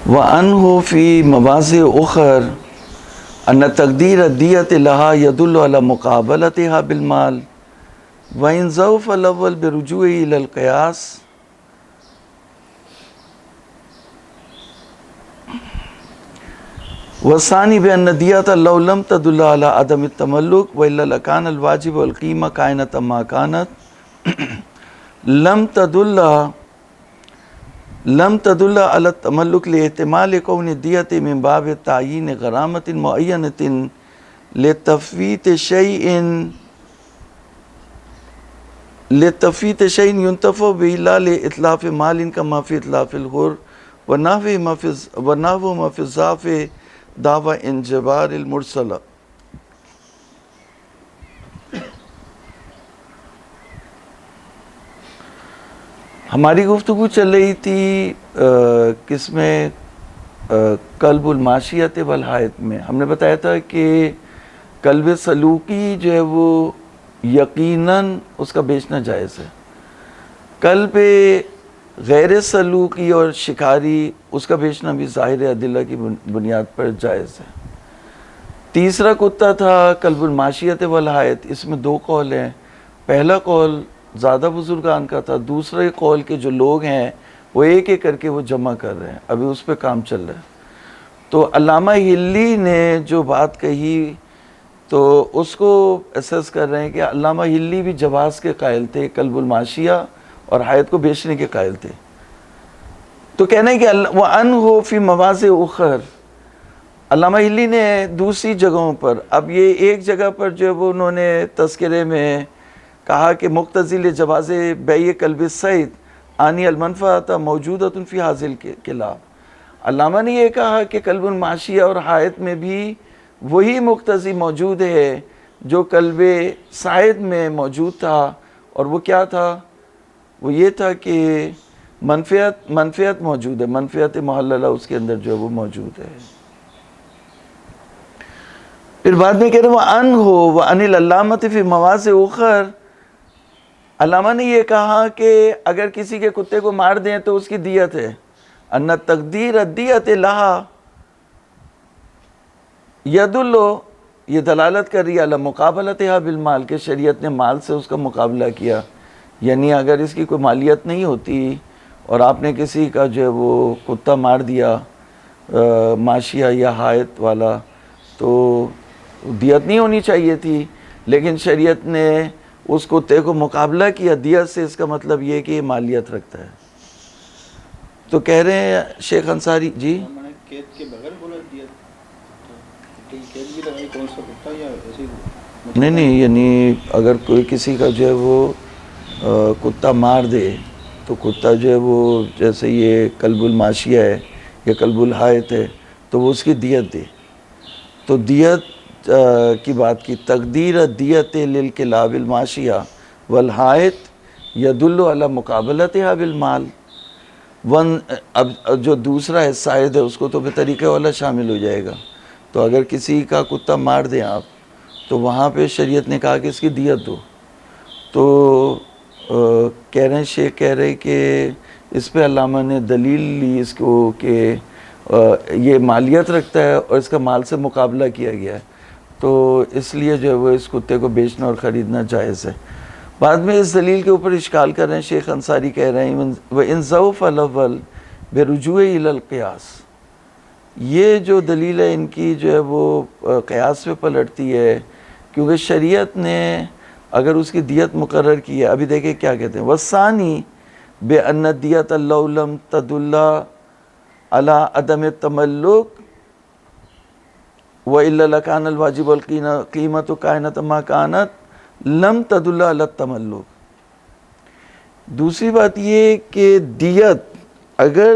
وَأَنْهُ فِي مَوَاضِعِ أُخَرَ أَنَّ تَقْدِيرَ الدِّيَةِ لَهَا يَدُلُّ عَلَى مُقَابَلَتِهَا بِالْمَالِ وَإِنْ ضَعُفَ الْأَوَّلُ بِرُجوعِهِ إِلَى الْقِيَاسِ والثاني بأن الدية لو لم تدل على عدم التملك وإلا لكان الواجب والقيمة كائنة ما كانت لم تدل على التملك لاحتمال كون الدية من باب تعيين غرامة معينة لتفويت شيء ينتفع به لا لإتلاف مال كما في إتلاف الحر ونحو ما في الضعف دعوی انجبار المرسلہ. ہماری گفتگو چل رہی تھی کس میں قلب الماشیت والحائط میں. ہم نے بتایا تھا کہ قلب سلوکی جو ہے وہ یقیناً اس کا بیچنا جائز ہے. قلب غیر سلوکی اور شکاری اس کا بیچنا بھی ظاہر ادلہ کی بنیاد پر جائز ہے. تیسرا کتا تھا قلب الماشیت والحائط. اس میں دو قول ہیں. پہلا قول زیادہ بزرگان کا تھا. دوسرے قول کے جو لوگ ہیں وہ ایک ایک کر کے وہ جمع کر رہے ہیں. ابھی اس پہ کام چل رہا ہے. تو علامہ ہلی نے جو بات کہی تو اس کو اسیس کر رہے ہیں کہ علامہ ہلی بھی جواز کے قائل تھے, قلب الماشیہ اور حائط کو بیچنے کے قائل تھے. تو کہنا ہے کہ وَأَنْهُ فِي مَوَاضِعِ أُخَرَ. علامہ ہلی نے دوسری جگہوں پر, اب یہ ایک جگہ پر جو وہ انہوں نے تذکرے میں کہا کہ مقتضی لجواز بیع قلب الصید آنی المنفعۃ موجودۃ فی ھذا الکلاب. علامہ نے یہ کہا کہ قلب الماشیہ اور حائط میں بھی وہی مقتضی موجود ہے جو قلب صید میں موجود تھا. اور وہ کیا تھا؟ وہ یہ تھا کہ منفعت موجود ہے, منفعت محللہ اس کے اندر جو ہے وہ موجود ہے. پھر بعد میں کہہ رہے ہیں وَأَنْهُ وَأَنِ الْعَلَّامَةِ فِي مَوَاضِعِ أُخَرَ. علامہ نے یہ کہا کہ اگر کسی کے کتے کو مار دیں تو اس کی دیت ہے. أَنَّ تَقْدِيرَ الدِّيَةِ لَهَا يَدُلُّ, یہ دلالت کر رہی ہے علی مقابلتها بالمال, کہ شریعت نے مال سے اس کا مقابلہ کیا. یعنی اگر اس کی کوئی مالیت نہیں ہوتی اور آپ نے کسی کا جو ہے وہ کتا مار دیا ماشیہ یا حائط والا تو دیت نہیں ہونی چاہیے تھی, لیکن شریعت نے اس کتے کو مقابلہ کیا دیت سے. اس کا مطلب یہ کہ یہ مالیت رکھتا ہے. تو کہہ رہے ہیں شیخ انصاری جی, نہیں یعنی اگر کوئی کسی کا جو ہے وہ کتا مار دے تو کتا جو ہے وہ جیسے یہ قلب الماشیہ ہے یا قلب الحائط ہے تو وہ اس کی دیت دے. تو دیت کی بات کی, تقدیر دیت للکلاب الماشیہ والحائط یدل علی مقابلتها بالمال. اب جو دوسرا ہے صائد ہے اس کو تو پھر طریقہ والا شامل ہو جائے گا. تو اگر کسی کا کتا مار دیں آپ تو وہاں پہ شریعت نے کہا کہ اس کی دیت دو. تو کہہ رہے ہیں شیخ کہہ رہے کہ اس پہ علامہ نے دلیل لی اس کو کہ یہ مالیت رکھتا ہے اور اس کا مال سے مقابلہ کیا گیا ہے, تو اس لیے جو ہے وہ اس کتے کو بیچنا اور خریدنا جائز ہے. بعد میں اس دلیل کے اوپر اشکال کر رہے ہیں شیخ انصاری, کہہ رہے ہیں وَإِنْ ضَعُفَ الْأَوَّلُ بِرُجُوعِهِ إِلَى الْقِيَاسِ. یہ جو دلیل ہے ان کی جو ہے وہ قیاس پہ پلٹتی ہے, کیونکہ شریعت نے اگر اس کی دیت مقرر کی ہے. ابھی دیکھیں کیا کہتے ہیں, وَالثَّانِي بِأَنَّ الدِّيَةَ لَوْ لَمْ تَدُلَّ عَلَىٰ عَدَمِ التَّمَلُّكِ وَإِلَّا لَكَانَ الْوَاجِبُ وَالْقِيمَةُ كَائِنَةً مَا كَانَتْ لَمْ تَدُلَّ عَلَى التَّمَلُّكِ. دوسری بات یہ کہ دیت, اگر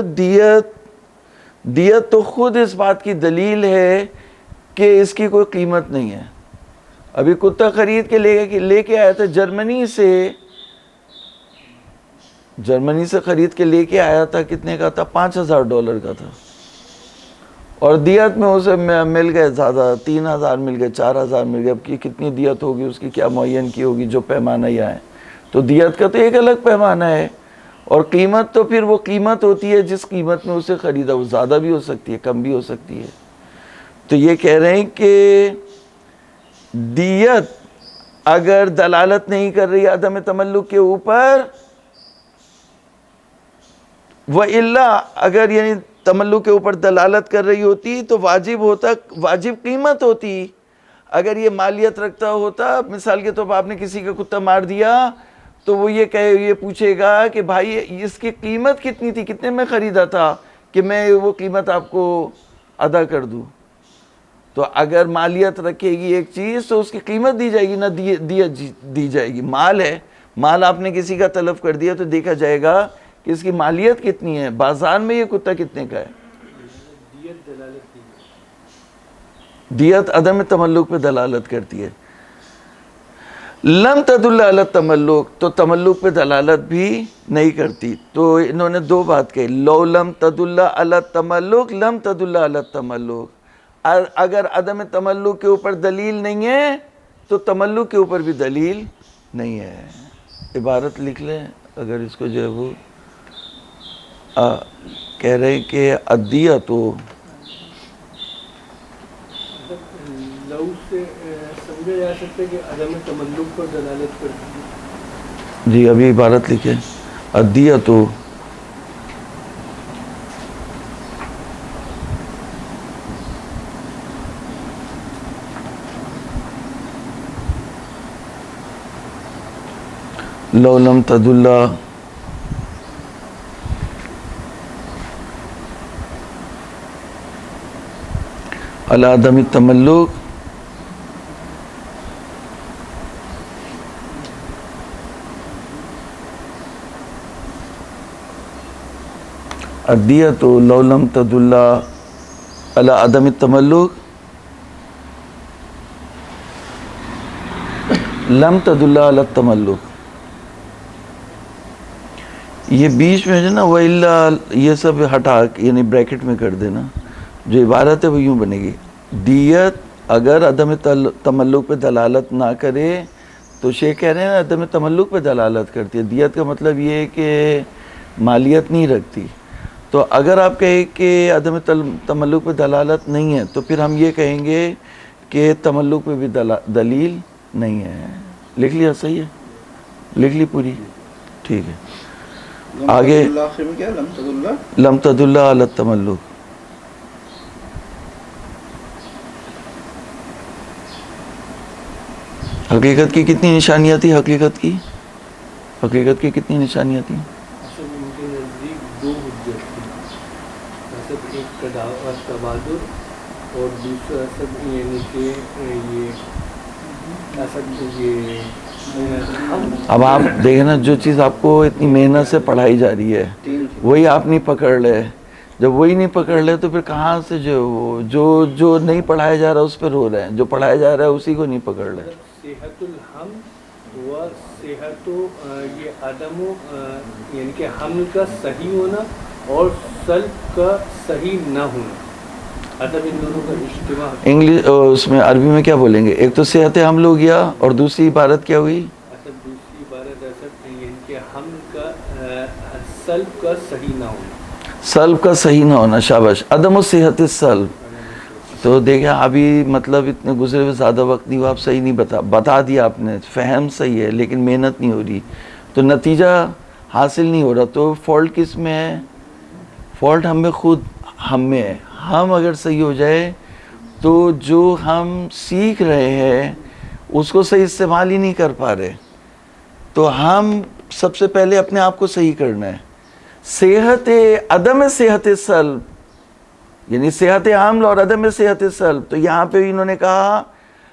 دیت تو خود اس بات کی دلیل ہے کہ اس کی کوئی قیمت نہیں ہے. ابھی کتا خرید کے لے کے آیا تھا جرمنی سے خرید کے لے کے آیا تھا. کتنے کا تھا؟ $5,000 کا تھا. اور دیت میں اسے مل گئے زیادہ, 3,000 مل گئے, 4,000 مل گئے. اب کی کتنی دیت ہوگی, اس کی کیا معین کی ہوگی جو پیمانہ یہ ہے. تو دیت کا تو ایک الگ پیمانہ ہے اور قیمت تو پھر وہ قیمت ہوتی ہے جس قیمت میں اسے خریدا، وہ زیادہ بھی ہو سکتی ہے، کم بھی ہو سکتی ہے. تو یہ کہہ رہے ہیں کہ دیت اگر دلالت نہیں کر رہی عدم تملک کے اوپر، وَإِلَّا اگر یعنی تملک کے اوپر دلالت کر رہی ہوتی تو واجب ہوتا، واجب قیمت ہوتی. اگر یہ مالیت رکھتا ہوتا، مثال کے طور پر آپ نے کسی کا کتا مار دیا تو وہ یہ پوچھے گا کہ بھائی اس کی قیمت کتنی تھی، کتنے میں خریدا تھا کہ میں وہ قیمت آپ کو ادا کر دوں. تو اگر مالیت رکھے گی ایک چیز تو اس کی قیمت دی جائے گی، نہ دیت دی جائے گی. مال ہے، مال آپ نے کسی کا تلف کر دیا تو دیکھا جائے گا کہ اس کی مالیت کتنی ہے، بازار میں یہ کتا کتنے کا ہے. دیت عدم تملک پہ دلالت کرتی ہے. لم تدل علی التملک، تو تملک پہ دلالت بھی نہیں کرتی. تو انہوں نے دو بات کہی، لو لم تدل علی التملک لم تدل علی التملک. اگر عدم تملک کے اوپر دلیل نہیں ہے تو تملک کے اوپر بھی دلیل نہیں ہے. عبارت لکھ لیں اگر اس کو جو ہے وہ کہہ رہے ہیں کہ الدیۃ لو سے سمجھا جا سکتا ہے کہ عدم تملک پر دلالت کرتی ہے. جی ابھی عبارت لکھیں، الدیۃ لو لم تدل علی عدم التملک الدیۃ لو لم تدل علی عدم التملک لم تدل علی التملک. یہ بیچ میں جو نا وَإِلَّا یہ سب ہٹا یعنی بریکٹ میں کر دینا. جو عبارت ہے وہ یوں بنے گی، دیت اگر عدم تملک پہ دلالت نہ کرے تو شیخ کہہ رہے ہیں عدم تملک پہ دلالت کرتی ہے. دیت کا مطلب یہ ہے کہ مالیت نہیں رکھتی. تو اگر آپ کہیں کہ عدم تملک پہ دلالت نہیں ہے تو پھر ہم یہ کہیں گے کہ تملک پہ بھی دلیل نہیں ہے. لکھ لیا؟ صحیح ہے، لکھ لی پوری؟ ٹھیک ہے. آگے لم تدل علی التملک. حقیقت کی کتنی نشانیاں تھی؟ حقیقت کی کتنی نشانیاں تھیں؟ اصل ان کے نزدیک دو حجت تھی. اصل ایک تبادل اور دوسرا اصل یعنی کہ یہ اصل یہ اب آپ دیکھیں نا، جو چیز آپ کو اتنی محنت سے پڑھائی جا رہی ہے وہی آپ نہیں پکڑ لے. جب وہی نہیں پکڑ لے تو پھر کہاں سے جو نہیں پڑھایا جا رہا اس پہ رو رہے ہیں، جو پڑھایا جا رہا ہے اسی کو نہیں پکڑ لے. صحت الحمل و صحت یہ عدم یعنی کہ حمل کا صحیح ہونا اور سلب کا صحیح نہ ہونا، عدم ان دونوں کا اجتماع. انگلش اس میں عربی میں کیا بولیں گے؟ ایک تو صحت حمل ہو گیا اور دوسری عبارت کیا ہوئی؟ اصل دوسری عبارت اصل یعنی کہ حمل کا سلب کا صحیح نہ ہونا. سلب کا صحیح نہ ہونا، شاباش. عدم الصحت السلب. تو دیکھیں ابھی مطلب اتنے گزرے ہوئے زیادہ وقت نہیں ہوا، آپ صحیح نہیں بتا دیا آپ نے. فہم صحیح ہے لیکن محنت نہیں ہو رہی تو نتیجہ حاصل نہیں ہو رہا. تو فالٹ کس میں ہے؟ فالٹ ہم میں ہے. ہم اگر صحیح ہو جائے تو جو ہم سیکھ رہے ہیں اس کو صحیح استعمال ہی نہیں کر پا رہے. تو ہم سب سے پہلے اپنے آپ کو صحیح کرنا ہے. صحت عدم صحت سلب یعنی صحت حمل اور عدم صحت سلب. تو یہاں پہ انہوں نے کہا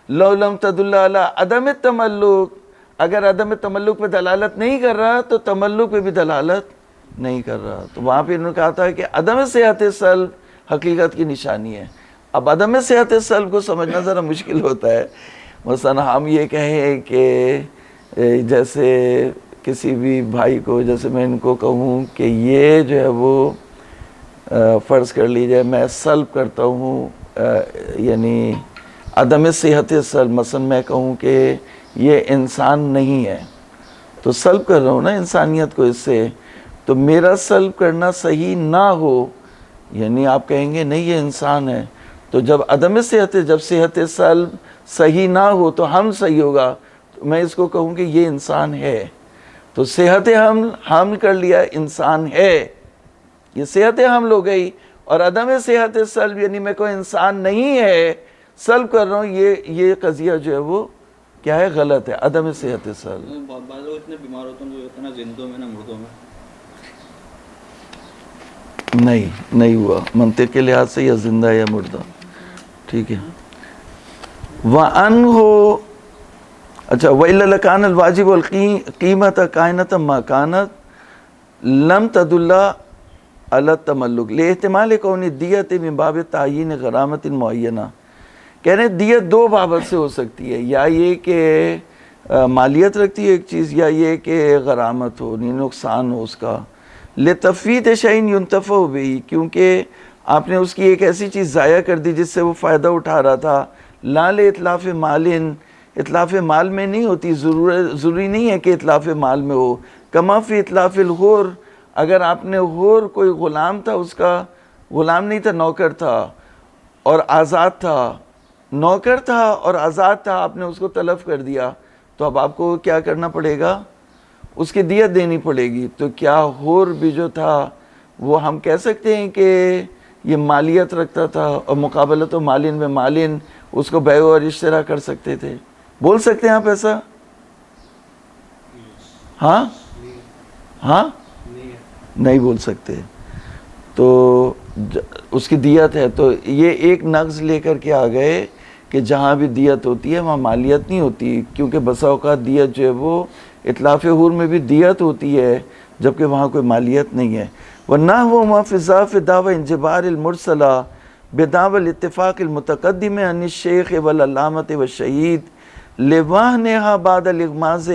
لو لم تدل علی عدم تملک، اگر عدم تملک پہ دلالت نہیں کر رہا تو تملک پہ بھی دلالت نہیں کر رہا. تو وہاں پہ انہوں نے کہا تھا کہ عدم صحت سلب حقیقت کی نشانی ہے. اب عدم صحت سلب کو سمجھنا ذرا مشکل ہوتا ہے. مثلا ہم یہ کہیں کہ جیسے کسی بھی بھائی کو، جیسے میں ان کو کہوں کہ یہ جو ہے وہ فرض کر لیجئے میں سلب کرتا ہوں یعنی عدم صحت سلب. مثلا میں کہوں کہ یہ انسان نہیں ہے تو سلب کر رہا ہوں نا انسانیت کو اس سے. تو میرا سلب کرنا صحیح نہ ہو، یعنی آپ کہیں گے نہیں یہ انسان ہے، تو جب عدم صحت، جب صحت سلب صحیح نہ ہو تو ہم صحیح ہوگا، تو میں اس کو کہوں کہ یہ انسان ہے. تو صحت حمل کر لیا انسان ہے، یہ صحت حمل ہو گئی. اور عدم صحت سلب یعنی میں کوئی انسان نہیں ہے، سلب کر رہا ہوں، یہ قضیہ جو ہے وہ کیا ہے؟ غلط ہے، عدم صحت سلب. بعض لوگ اتنے بیمار ہوتے ہیں جو اتنا زندوں میں نہ مردوں میں. نہیں ہوا منطق کے لحاظ سے، یا زندہ یا مردہ. ٹھیک ہے. وَأَنْهُ اچھا وَإِلَّا لَكَانَ الْوَاجِبُ الْقِيمَةَ كَائِنَةً مَا كَانَتْ لَمْ تَدُلَّ عَلَى التَّمَلُّكِ لِاحْتِمَالِ كَوْنِ الدِّيَةِ مِنْ بَابِ تَعْيِينِ غَرَامَةٍ مُعَيَّنَةٍ. کہہ رہے دیت دو بابت سے ہو سکتی ہے، یا یہ کہ مالیت رکھتی ہے ایک چیز، یا یہ کہ غرامت ہو، نقصان ہو اس کا. لِتَفْوِيتِ شَيْءٍ يُنْتَفَعُ بِهِ، کیونکہ آپ نے اس کی ایک ایسی چیز ضائع کر دی جس سے وہ فائدہ اٹھا رہا تھا. لا لِإِتْلَافِ مَالٍ، اتلاف مال میں نہیں ہوتی، ضروری نہیں ہے کہ اتلاف مال میں ہو. کما فی اتلاف الحر، اگر آپ نے حر کوئی غلام تھا، اس کا غلام نہیں تھا، نوکر تھا اور آزاد تھا، نوکر تھا اور آزاد تھا، آپ نے اس کو تلف کر دیا، تو اب آپ کو کیا کرنا پڑے گا؟ اس کی دیت دینی پڑے گی. تو کیا حر بھی جو تھا وہ ہم کہہ سکتے ہیں کہ یہ مالیت رکھتا تھا اور مقابلت و مالین میں مالین اس کو بیع اور اشترا کر سکتے تھے؟ بول سکتے ہیں آپ ایسا؟ ہاں نہیں بول سکتے. تو اس کی دیت ہے، تو یہ ایک نقض لے کر کے آ گئے کہ جہاں بھی دیت ہوتی ہے وہاں مالیت نہیں ہوتی، کیونکہ بسا اوقات دیت جو ہے وہ اتلاف حر میں بھی دیت ہوتی ہے جبکہ وہاں کوئی مالیت نہیں ہے. وَالنَّحْوُ مَا فِي إِضَافِ دَعْوَى انْجِبَارِ الْمُرْسَلَةِ بِدَعْوَى الاتفاق المتقدم عن الشیخ والعلامة والشہید لِوَهْنِهَا بعد الإغماز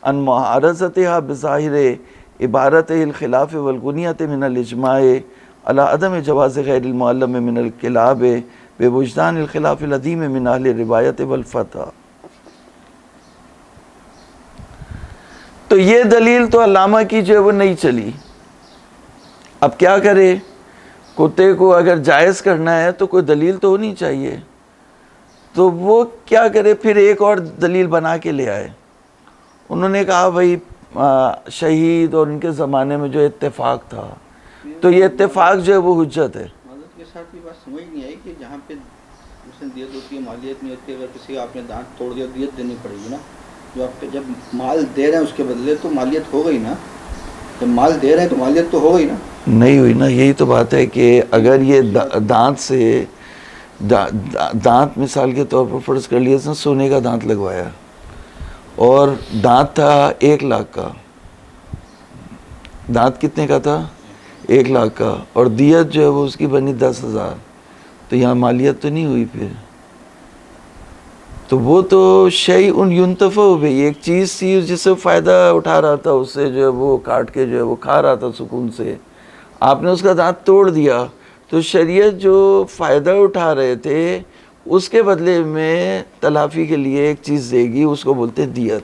عن معارضتها بظاہر عبارته الخلاف والغنیة من الإجماع على عدم جواز غیر المعلم من الكلاب بوجدان الخلاف العظیم من اہل الروایت والفتح. تو یہ دلیل تو علامہ کی جو ہے وہ نہیں چلی. اب کیا کرے؟ کتے کو اگر جائز کرنا ہے تو کوئی دلیل تو ہونی چاہیے، تو وہ کیا کرے؟ پھر ایک اور دلیل بنا کے لے آئے. انہوں نے کہا بھائی شہید اور ان کے زمانے میں جو اتفاق تھا، تو یہ اتفاق جو ہے وہ حجت ہے. معذرت کے ساتھ یہ بات سمجھ نہیں آئی کہ جہاں پہ مثلا دیت ہوتی ہے مالیت نہیں ہوتی، اگر کسی کا آپ نے دانت توڑ دیا دیت دینی پڑے گی نا. جو آپ جب مال دے رہے ہیں اس کے بدلے تو مالیت ہو گئی نا، جب مال دے رہے ہیں تو مالیت تو ہو گئی نا. نہیں ہوئی نا. یہی تو بات ہے کہ اگر یہ دانت سے دانت مثال کے طور پر فرض کر لیا سونے کا دانت لگوایا اور دانت تھا 1 لاکھ کا، دانت کتنے کا تھا؟ 1 لاکھ کا، اور دیت جو ہے وہ اس کی بنی 10,000، تو یہاں مالیت تو نہیں ہوئی. پھر تو وہ تو شیء ینتفع بہ، ایک چیز تھی جس سے فائدہ اٹھا رہا تھا، اس سے جو ہے وہ کاٹ کے جو ہے وہ کھا رہا تھا سکون سے، آپ نے اس کا دانت توڑ دیا. تو شریعت جو فائدہ اٹھا رہے تھے اس کے بدلے میں تلافی کے لیے ایک چیز دے گی، اس کو بولتے دیت.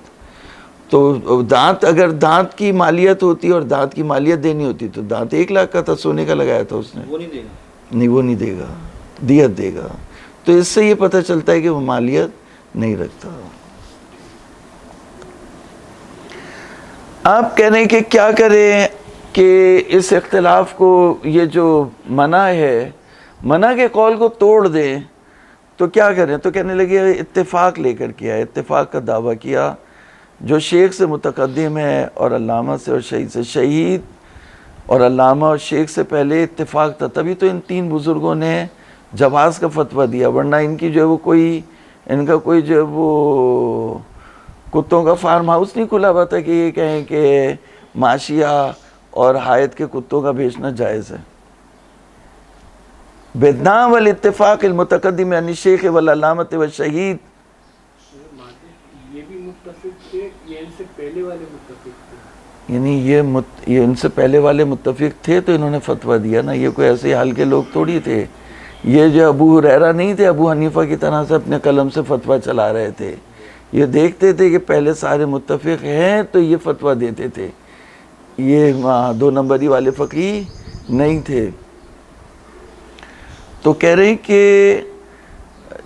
تو دانت اگر دانت کی مالیت ہوتی اور دانت کی مالیت دینی ہوتی تو دانت 1 لاکھ کا تھا، سونے کا لگایا تھا اس نے، وہ نہیں دے گا. نہیں وہ نہیں دے گا، دیت دے گا. تو اس سے یہ پتہ چلتا ہے کہ وہ مالیت نہیں رکھتا. آپ کہہ رہے ہیں کہ کیا کریں کہ اس اختلاف کو، یہ جو منع ہے، منع کے قول کو توڑ دیں، تو کیا کریں؟ تو کہنے لگے اتفاق لے کر کیا، اتفاق کا دعویٰ کیا جو شیخ سے متقدم ہے اور علامہ سے اور شہید سے. شہید اور علامہ اور شیخ سے پہلے اتفاق تھا، تبھی تو ان 3 بزرگوں نے جواز کا فتویٰ دیا، ورنہ ان کی جو ہے وہ کوئی، ان کا کوئی جو ہے وہ کتوں کا فارم ہاؤس نہیں کھلا ہوا تھا کہ یہ کہیں کہ ماشیہ اور حائط کے کتوں کا بیچنا جائز ہے. بدنا والاتفاق المتقدم عن الشیخ والعلامۃ والشہید. یہ بھی متفق تھے، یہ ان سے پہلے والے متفق تھے، یعنی یہ ان سے پہلے والے متفق تھے تو انہوں نے فتویٰ دیا نا. یہ کوئی ایسے حال کے لوگ تھوڑی تھے، یہ جو ابو ہریرہ نہیں تھے ابو حنیفہ کی طرح سے اپنے قلم سے فتویٰ چلا رہے تھے. یہ دیکھتے تھے کہ پہلے سارے متفق ہیں تو یہ فتویٰ دیتے تھے. یہ 2 نمبری والے فقیہ نہیں تھے. تو کہہ رہے ہیں کہ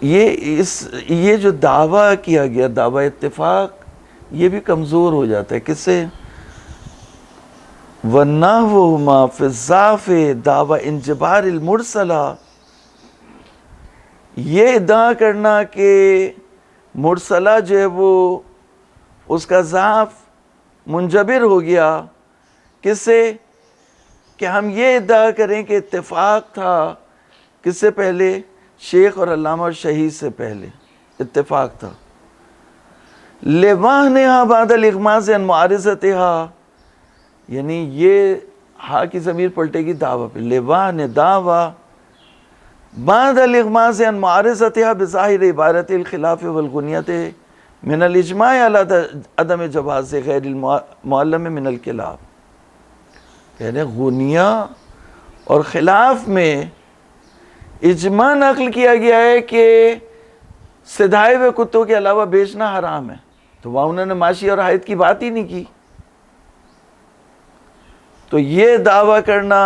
یہ جو دعویٰ کیا گیا دعویٰ اتفاق یہ بھی کمزور ہو جاتا ہے. کس سے؟ وَنَّحْوُهُمَا فِي الضَّعْفِ دعویٰ انجبار المرسلہ. یہ ادعا کرنا کہ مرسلہ جو ہے وہ اس کا ضعف منجبر ہو گیا. کس سے؟ کہ ہم یہ ادعا کریں کہ اتفاق تھا کس سے پہلے؟ شیخ اور علامہ اور شہید سے پہلے اتفاق تھا. لِوَهْنِهَا بَعْدَ الْإِغْمَاضِ عَنْ مُعَارِضَتِهَا یعنی یہ ہا کی ضمیر پلٹے گی دعویٰ پہ. لِوَهْنِ دعویٰ بعد الإغماض عن معارضتها بظاہر عبارت الخلاف والغنیت من الاجماع على عدم جواز غیر المعلم من الکلاب. یعنی غنیہ اور خلاف میں اجماع نقل کیا گیا ہے کہ سدھائے ہوئے کتوں کے علاوہ بیچنا حرام ہے. تو وہاں انہوں نے ماشی اور حائط کی بات ہی نہیں کی. تو یہ دعویٰ کرنا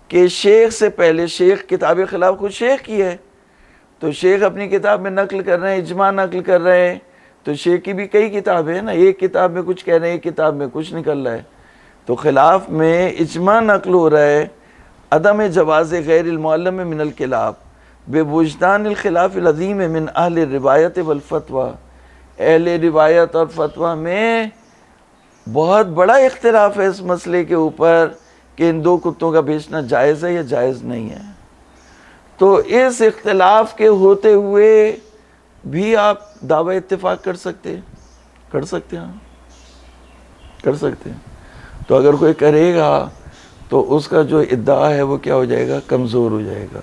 کہ شیخ سے پہلے شیخ کتاب خلاف خود شیخ کی ہے تو شیخ اپنی کتاب میں نقل کر رہے ہیں اجماع نقل کر رہے ہیں. تو شیخ کی بھی کئی کتابیں ہیں نا, ایک کتاب میں کچھ کہہ رہے ہیں ایک کتاب میں کچھ نکل رہا ہے. تو خلاف میں اجماع نقل ہو رہا ہے عدم جواز غیر المعلم من الکلاب بوجدان الخلاف العظیم من اہل روایت والفتویٰ. اہل روایت اور فتویٰ میں بہت بڑا اختلاف ہے اس مسئلے کے اوپر کہ ان 2 کتوں کا بیچنا جائز ہے یا جائز نہیں ہے. تو اس اختلاف کے ہوتے ہوئے بھی آپ دعوی اتفاق کر سکتے ہیں کر سکتے ہیں. تو اگر کوئی کرے گا تو اس کا جو ادعا ہے وہ کیا ہو جائے گا؟ کمزور ہو جائے گا.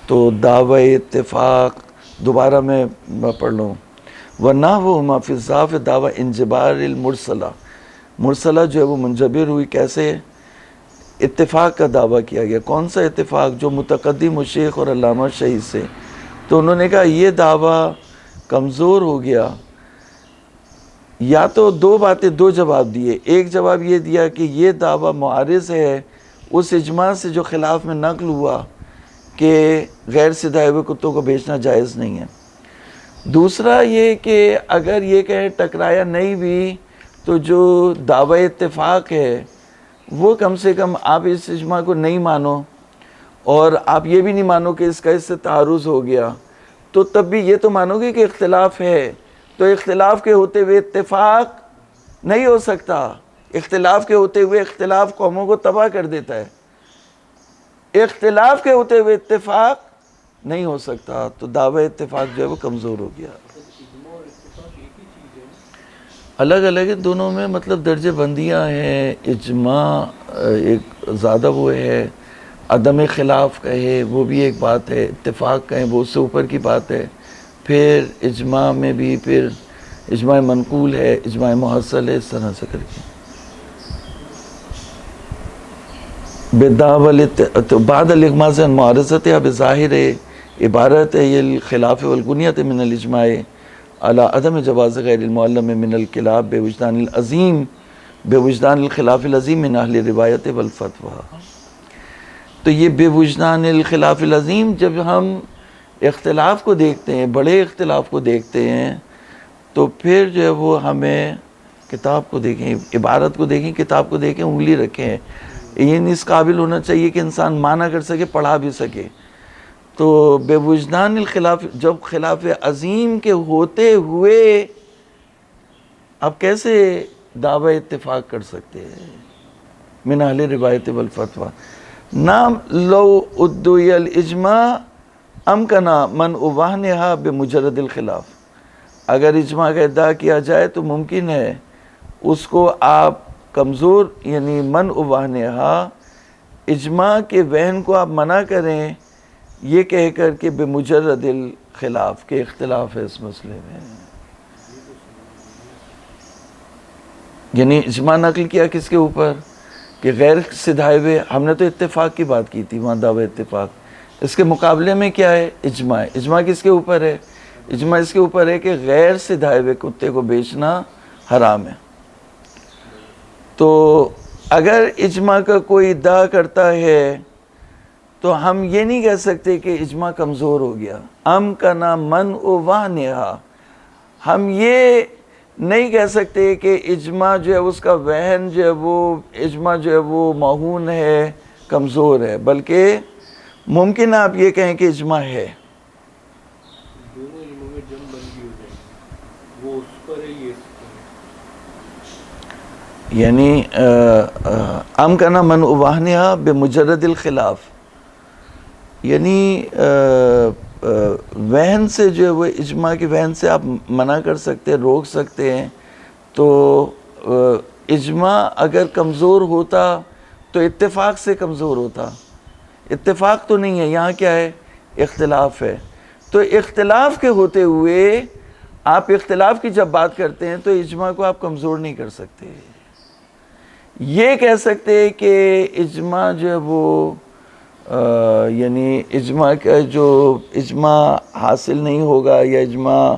تو دعوی اتفاق دوبارہ میں پڑھ لوں. وَنَحْوُهُمَا فِي الضَّعْفِ دعوی انجبار المرسلہ. مرسلہ جو ہے وہ منجبر ہوئی کیسے؟ اتفاق کا دعویٰ کیا گیا. کون سا اتفاق؟ جو متقدم و شیخ اور علامہ شہید سے. تو انہوں نے کہا یہ دعویٰ کمزور ہو گیا. یا تو 2 باتیں 2 جواب دیے. ایک جواب یہ دیا کہ یہ دعویٰ معارض ہے اس اجماع سے جو خلاف میں نقل ہوا کہ غیر سدھائے ہوئے کتوں کو بیچنا جائز نہیں ہے. دوسرا یہ کہ اگر یہ کہیں ٹکرایا نہیں بھی تو جو دعوی اتفاق ہے وہ کم سے کم آپ اس اجماع کو نہیں مانو اور آپ یہ بھی نہیں مانو کہ اس کا اس سے تعارض ہو گیا تو تب بھی یہ تو مانو گے کہ اختلاف ہے. تو اختلاف کے ہوتے ہوئے اتفاق نہیں ہو سکتا. اختلاف کے ہوتے ہوئے اختلاف قوموں کو تباہ کر دیتا ہے. اختلاف کے ہوتے ہوئے اتفاق نہیں ہو سکتا. تو دعوی اتفاق جو ہے وہ کمزور ہو گیا. الگ الگ دونوں میں مطلب درجے بندیاں ہیں. اجماع ایک زیادہ وہ ہے, عدم خلاف کہے وہ بھی ایک بات ہے, اتفاق کہیں وہ اس سے اوپر کی بات ہے. پھر اجماع میں بھی پھر اجماع منقول ہے, اجماع محصل ہے, اس طرح سے کر کے بعد الاغماض عن معارضتها بظاہر عبارت ہے یہ الخلاف والغنیت من الاجماع على عدم جواز غیر المعلم من الکلاب بوجدان الخلاف العظیم من اہل روایت والفتویٰ. تو یہ بے وجدان الخلاف العظیم جب ہم اختلاف کو دیکھتے ہیں, بڑے اختلاف کو دیکھتے ہیں, تو پھر جو ہے وہ ہمیں کتاب کو دیکھیں, عبارت کو دیکھیں, کتاب کو دیکھیں, انگلی رکھیں. یہ اس قابل ہونا چاہیے کہ انسان مانا کر سکے, پڑھا بھی سکے. تو بے وجدان الخلاف جب خلاف عظیم کے ہوتے ہوئے آپ کیسے دعوی اتفاق کر سکتے ہیں من اہل روایت والفتویٰ. نام لو ادعی الاجماع امکنا من اباہنہا بمجرد الخلاف. اگر اجماع کا ادعا کیا جائے تو ممکن ہے اس کو آپ کمزور یعنی من اباہنہا اجماع کے وہن کو آپ منع کریں یہ کہہ کر کہ بمجرد الخلاف کے اختلاف ہے اس مسئلے میں. یعنی اجماع نقل کیا کس کے اوپر کہ غیر سدھائے ہوئے, ہم نے تو اتفاق کی بات کی تھی وہاں دعوی اتفاق. اس کے مقابلے میں کیا ہے اجماع. اجماع کس کے اوپر ہے؟ اجماع اس کے اوپر ہے کہ غیر سدھائے ہوئے کتے کو بیچنا حرام ہے. تو اگر اجماع کا کوئی ادعا کرتا ہے تو ہم یہ نہیں کہہ سکتے کہ اجماع کمزور ہو گیا. امکنا من و وہنہا، ہم یہ نہیں کہہ سکتے کہ اجماع جو ہے اس کا وہن جو ہے وہ اجماع جو ہے وہ موہون ہے، کمزور ہے، بلکہ ممکن ہے آپ یہ کہیں کہ اجماع ہے. دونوں علموں میں جنگ بندی ہو جائے گی، وہ اس پر ہے، یہ اس پر ہے. یعنی امکنا من و وہنہا بمجرد الخلاف، یعنی وہن سے جو ہے وہ اجماع کی وہن سے آپ منع کر سکتے ہیں، روک سکتے ہیں. تو اجماع اگر کمزور ہوتا تو اتفاق سے کمزور ہوتا. اتفاق تو نہیں ہے، یہاں کیا ہے؟ اختلاف ہے. تو اختلاف کے ہوتے ہوئے آپ اختلاف کی جب بات کرتے ہیں تو اجماع کو آپ کمزور نہیں کر سکتے. یہ کہہ سکتے ہیں کہ اجماع جو ہے وہ یعنی اجماع کا جو اجماع حاصل نہیں ہوگا یا اجماع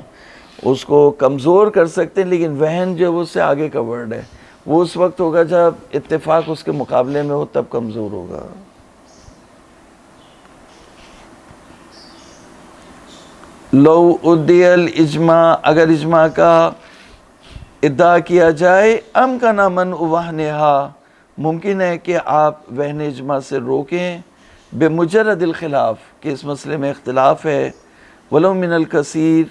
اس کو کمزور کر سکتے ہیں، لیکن وہن جو ہے وہ اس سے آگے کا ورڈ ہے، وہ اس وقت ہوگا جب اتفاق اس کے مقابلے میں ہو، تب کمزور ہوگا. لو ادعی الاجماع، اگر اجماع کا ادعا کیا جائے، امکن من وہنہا، ممکن ہے کہ آپ وہن اجماع سے روکیں، بمجرد الخلاف، کہ اس مسئلے میں اختلاف ہے، ولو من الکثیر،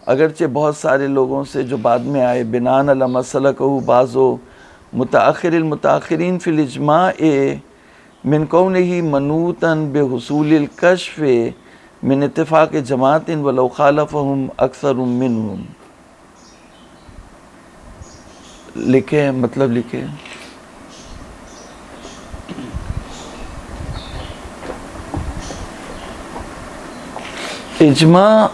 اگرچہ بہت سارے لوگوں سے جو بعد میں آئے، بناءً علی ما سلکہ بعض متأخر المتأخرین فی الاجماع من کونہ منوطاً بحصول الکشف من اتفاق جماعت ولو خالفہم اکثر منہم. لکھیں، مطلب لکھیں. اجماع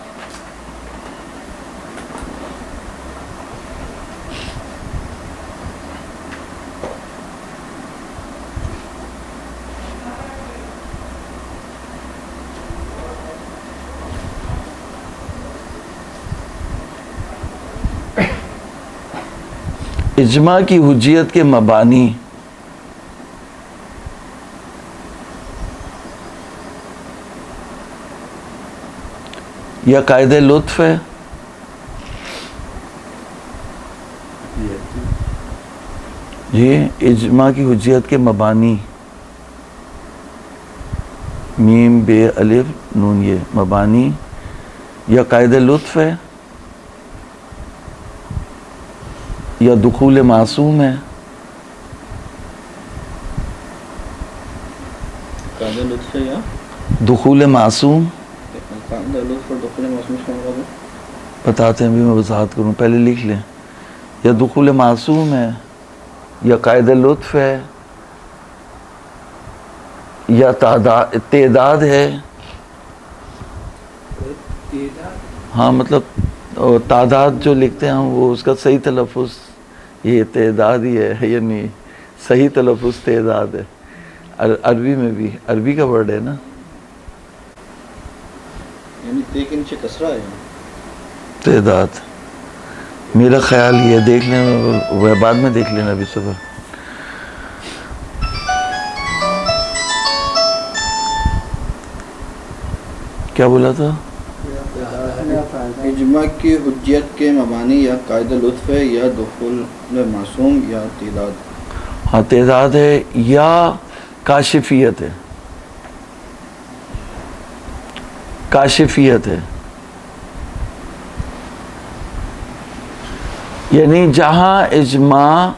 اجماع کی حجیت کے مبانی یا قاعدہ لطف ہے، یہ اجماع کی حجیت کے مبانی، میم بے الف نون، یہ مبانی یا قاعدہ لطف ہے یا دخول معصوم ہے. قاعدہ لطف ہے یا دخول معصوم، قاعدہ لطف اور دخول معصوم کا مطلب بتاتے ہیں، بھی میں وضاحت کروں، پہلے لکھ لیں. یا دخول معصوم ہے، یا قاعدہ لطف ہے، یا تعداد ہے. ہاں مطلب تعداد جو لکھتے ہیں ہم، وہ اس کا صحیح تلفظ یہ تعداد ہی ہے، یعنی صحیح تلفظ تعداد ہے. عربی میں بھی عربی کا ورڈ ہے نا، یعنی تے کے نیچے کسرہ ہے. تعداد میرا خیال یہ دیکھ لیں، وہ بعد میں دیکھ لینا ابھی صبح. کیا بولا تھا؟ اجماع کی حجیت کے مبانی یا قاعدہ لطف ہے یا دخول معصوم یا تعداد. ہاں تعداد ہے یا کاشفیت ہے. کاشفیت ہے یعنی جہاں اجماع،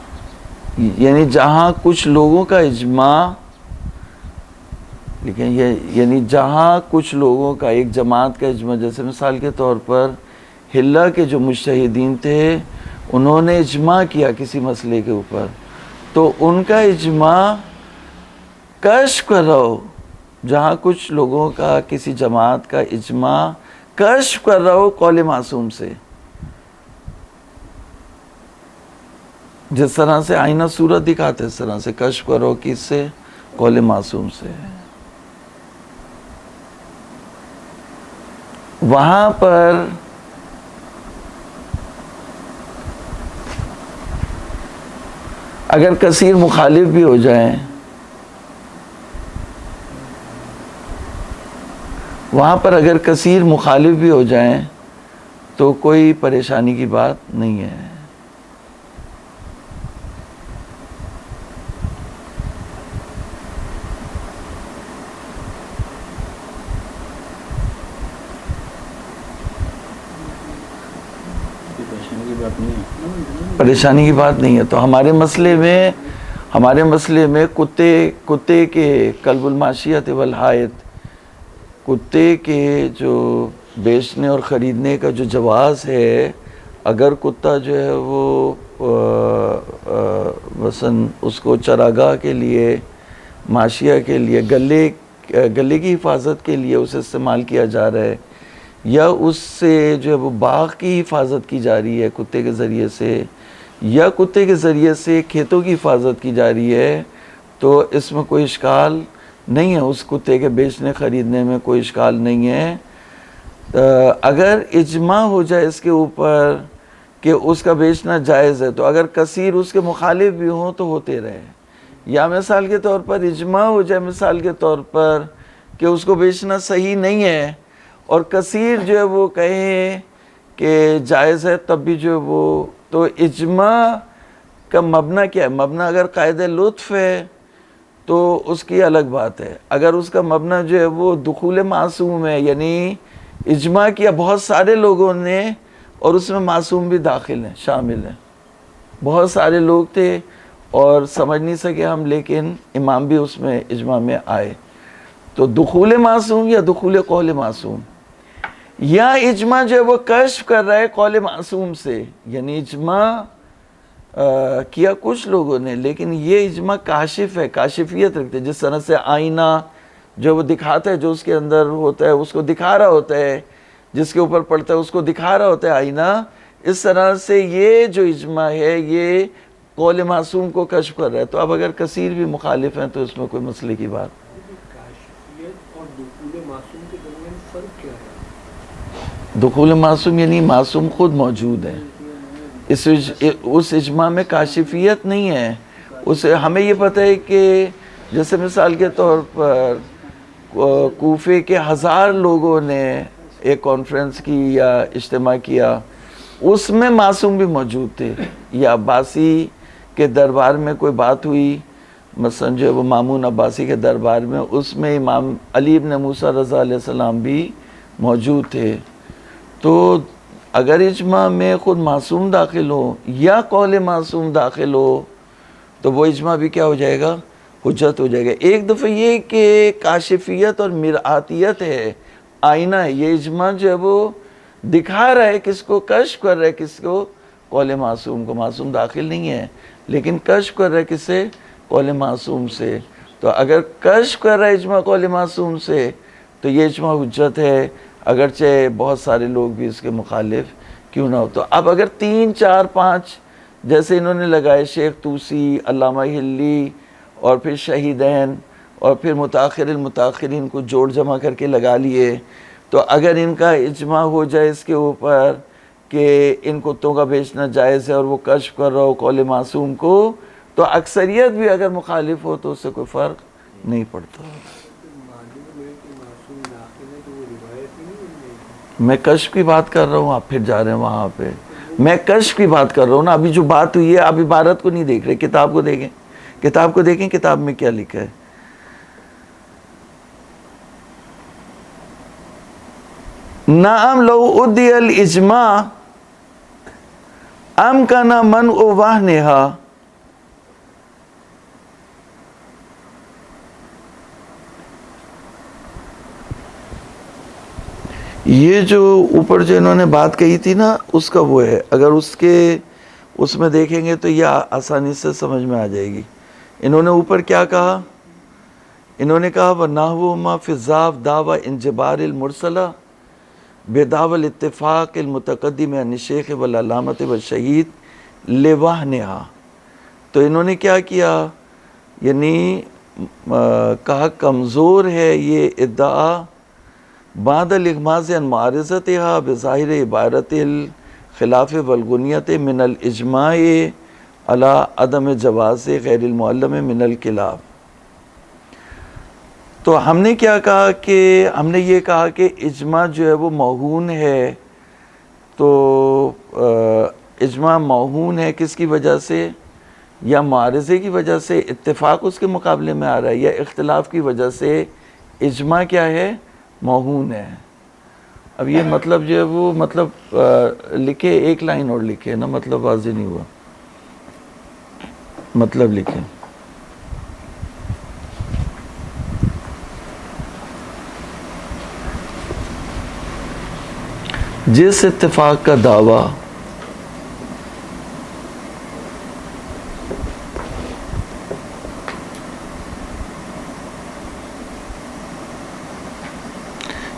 یعنی جہاں کچھ لوگوں کا اجماع، لیکن یہ یعنی جہاں کچھ لوگوں کا، ایک جماعت کا اجماع، جیسے مثال کے طور پر حلہ کے جو مجتہدین تھے انہوں نے اجماع کیا کسی مسئلے کے اوپر، تو ان کا اجماع کشف کر رہا ہو، جہاں کچھ لوگوں کا کسی جماعت کا اجماع کشف کر رہا ہو قول معصوم سے، جس طرح سے آئینہ صورت دکھاتے اس طرح سے کشف کرو، کس سے؟ قول معصوم سے. وہاں پر اگر کثیر مخالف بھی ہو جائیں وہاں پر اگر کثیر مخالف بھی ہو جائیں تو کوئی پریشانی کی بات نہیں ہے. پریشانی کی بات نہیں ہے. تو ہمارے مسئلے میں کتے کے قلب الماشیت والحائط، کتے کے جو بیچنے اور خریدنے کا جو جواز ہے، اگر کتا جو ہے وہ مثلا اس کو چراگاہ کے لیے، ماشیہ کے لیے، گلے کی حفاظت کے لیے اسے استعمال کیا جا رہا ہے، یا اس سے جو ہے وہ باغ کی حفاظت کی جا رہی ہے کتے کے ذریعے سے، یا کتے کے ذریعے سے کھیتوں کی حفاظت کی جا رہی ہے، تو اس میں کوئی اشکال نہیں ہے. اس کتے کے بیچنے خریدنے میں کوئی اشکال نہیں ہے. اگر اجماع ہو جائے اس کے اوپر کہ اس کا بیچنا جائز ہے، تو اگر کثیر اس کے مخالف بھی ہوں تو ہوتے رہے. یا مثال کے طور پر اجماع ہو جائے مثال کے طور پر کہ اس کو بیچنا صحیح نہیں ہے، اور کثیر جو ہے وہ کہیں کہ جائز ہے، تب بھی جو ہے وہ، تو اجماع کا مبنی کیا ہے؟ مبنی اگر قاعدہ لطف ہے تو اس کی الگ بات ہے. اگر اس کا مبنی جو ہے وہ دخول معصوم ہے، یعنی اجماع کیا بہت سارے لوگوں نے اور اس میں معصوم بھی داخل ہیں، شامل ہیں، بہت سارے لوگ تھے اور سمجھ نہیں سکے ہم، لیکن امام بھی اس میں اجماع میں آئے، تو دخول معصوم یا دخول قول معصوم، یا اجماع جو ہے وہ کشف کر رہا ہے قول معصوم سے، یعنی اجماع کیا کچھ لوگوں نے، لیکن یہ اجماع کاشف ہے، کاشفیت رکھتے ہیں. جس طرح سے آئینہ جو وہ دکھاتا ہے، جو اس کے اندر ہوتا ہے اس کو دکھا رہا ہوتا ہے، جس کے اوپر پڑتا ہے اس کو دکھا رہا ہوتا ہے آئینہ، اس طرح سے یہ جو اجماع ہے یہ قول معصوم کو کشف کر رہا ہے. تو اب اگر کثیر بھی مخالف ہیں تو اس میں کوئی مسئلے کی بات. کاشفیت اور دخول معصوم کے درمیان فرق کیا ہے؟ دخول معصوم یعنی معصوم خود موجود ہے، اس اجماع میں کاشفیت نہیں ہے. اسے ہمیں یہ پتہ ہے کہ جیسے مثال کے طور پر کوفے کے 1000 لوگوں نے ایک کانفرنس کی یا اجتماع کیا، اس میں معصوم بھی موجود تھے. یا عباسی کے دربار میں کوئی بات ہوئی، مثلا جو ہے وہ مامون عباسی کے دربار میں، اس میں امام علی ابن موسیٰ رضا علیہ السلام بھی موجود تھے. تو اگر اجماع میں خود معصوم داخل ہو یا قول معصوم داخل ہو تو وہ اجماع بھی کیا ہو جائے گا؟ حجت ہو جائے گا. ایک دفعہ یہ کہ کاشفیت اور مرآتیت ہے، آئینہ ہے، یہ اجماع جو ہے وہ دکھا رہا ہے کس کو، کشف کر رہا ہے کس کو؟ قول معصوم کو. معصوم داخل نہیں ہے لیکن کشف کر رہا ہے کس سے؟ قول معصوم سے. تو اگر کشف کر رہا ہے اجماع قول معصوم سے تو یہ اجماع حجت ہے، اگرچہ بہت سارے لوگ بھی اس کے مخالف کیوں نہ ہو. تو اب اگر 3 4 5 جیسے انہوں نے لگائے، شیخ طوسی، علامہ ہلی، اور پھر شہیدین، اور پھر متاخر المتاخرین کو جوڑ جمع کر کے لگا لیے، تو اگر ان کا اجماع ہو جائے اس کے اوپر کہ ان کتوں کا بیچنا جائز ہے اور وہ کشف کر رہا ہو قول معصوم کو، تو اکثریت بھی اگر مخالف ہو تو اس سے کوئی فرق نہیں پڑتا. میں کشف کی بات کر رہا ہوں، آپ پھر جا رہے ہیں وہاں پہ. میں کشف کی بات کر رہا ہوں نا. ابھی جو بات ہوئی ہے آپ عبارت کو نہیں دیکھ رہے، کتاب کو دیکھیں، کتاب کو دیکھیں، کتاب میں کیا لکھا ہے. نعم لو ادی الاجماع امکن منع وہنها. یہ جو اوپر جو انہوں نے بات کہی تھی نا اس کا وہ ہے، اگر اس میں دیکھیں گے تو یہ آسانی سے سمجھ میں آ جائے گی. انہوں نے اوپر کیا کہا؟ انہوں نے کہا وَنَحْوُ مَا فِي الضَّعْفِ دَعْوَى انجبار المرسلہ بدعوى الاتفاق المتقدم عن الشیخ والعلامۃ والشہید لوہنها. تو انہوں نے کیا کیا، یعنی کہا کمزور ہے یہ ادعا بعد الاغماض عن معارضتها بظاہر عبارت الخلاف والغنیت من الاجماع علی عدم جواز غیر المعلم من الکلاب. تو ہم نے کیا کہا کہ ہم نے یہ کہا کہ اجماع جو ہے وہ موہون ہے. تو اجماع موہون ہے کس کی وجہ سے؟ یا معارضے کی وجہ سے، اتفاق اس کے مقابلے میں آ رہا ہے، یا اختلاف کی وجہ سے اجماع کیا ہے؟ موہون ہے. اب یہ مطلب جو ہے وہ مطلب لکھے، ایک لائن اور لکھے نا، مطلب واضح نہیں ہوا. مطلب لکھے. جس اتفاق کا دعویٰ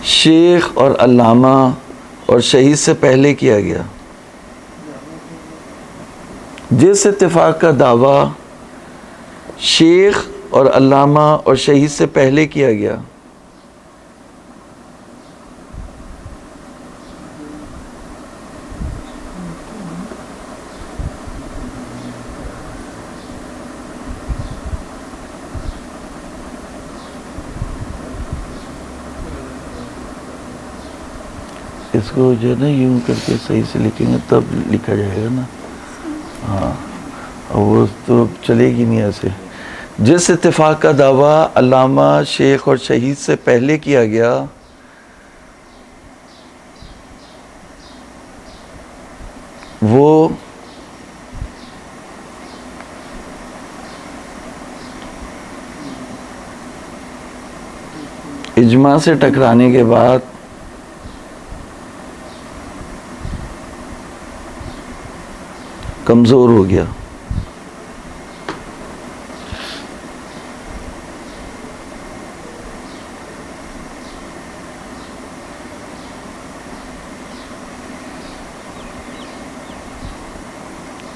شیخ اور علامہ اور شہید سے پہلے کیا گیا، جس اتفاق کا دعویٰ شیخ اور علامہ اور شہید سے پہلے کیا گیا، اس کو جو ہے نا یوں کر کے صحیح سے لکھیں گے تب لکھا جائے گا نا. ہاں وہ تو چلے گی نہیں ایسے. جس اتفاق کا دعویٰ علامہ، شیخ اور شہید سے پہلے کیا گیا، وہ اجماع سے ٹکرانے کے بعد کمزور ہو گیا.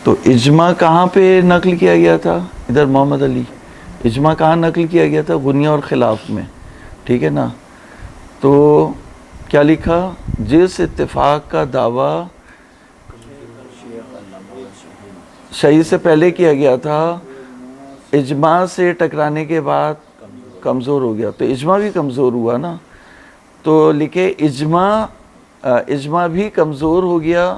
تو اجماع کہاں پہ نقل کیا گیا تھا؟ ادھر محمد علی، اجماع کہاں نقل کیا گیا تھا؟ غنیہ اور خلاف میں، ٹھیک ہے نا. تو کیا لکھا؟ جس اتفاق کا دعویٰ شہید سے پہلے کیا گیا تھا، اجماع سے ٹکرانے کے بعد کمزور ہو گیا. تو اجماع بھی کمزور ہوا نا. تو لکھے اجماع بھی کمزور ہو گیا.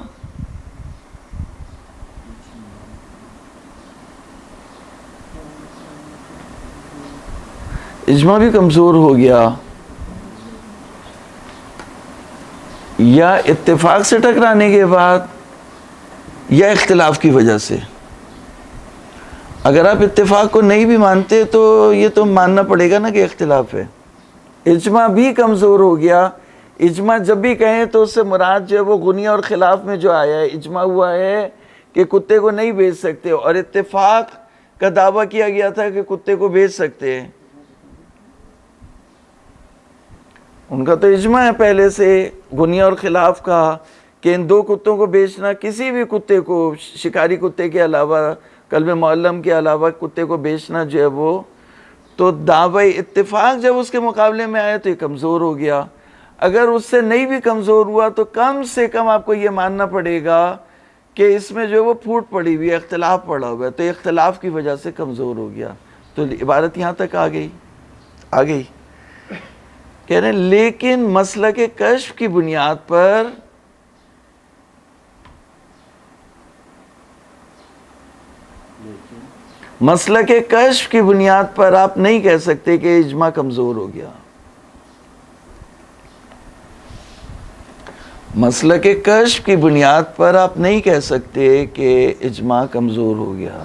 اجماع بھی کمزور ہو گیا یا اتفاق سے ٹکرانے کے بعد یا اختلاف کی وجہ سے. اگر آپ اتفاق کو نہیں بھی مانتے تو یہ تو ماننا پڑے گا نا کہ اختلاف ہے. اجماع بھی کمزور ہو گیا. اجماع جب بھی کہیں تو اس سے مراد جو ہے وہ غنیہ اور خلاف میں جو آیا ہے، اجماع ہوا ہے کہ کتے کو نہیں بیچ سکتے، اور اتفاق کا دعویٰ کیا گیا تھا کہ کتے کو بیچ سکتے ہیں. ان کا تو اجماع ہے پہلے سے غنیہ اور خلاف کا کہ ان دو کتوں کو بیچنا، کسی بھی کتے کو، شکاری کتے کے علاوہ، کلب معلم کے علاوہ کتے کو بیچنا جو ہے وہ، تو دعوی اتفاق جب اس کے مقابلے میں آیا تو یہ کمزور ہو گیا. اگر اس سے نہیں بھی کمزور ہوا تو کم سے کم آپ کو یہ ماننا پڑے گا کہ اس میں جو ہے وہ پھوٹ پڑی ہوئی ہے، اختلاف پڑا ہوا ہے، تو اختلاف کی وجہ سے کمزور ہو گیا. تو عبارت یہاں تک آ گئی. کہہ رہے ہیں لیکن مسلک کشف کی بنیاد پر مسلک کشف کی بنیاد پر آپ نہیں کہہ سکتے کہ اجماع کمزور ہو گیا. مسلک کشف کی بنیاد پر آپ نہیں کہہ سکتے کہ اجماع کمزور ہو گیا.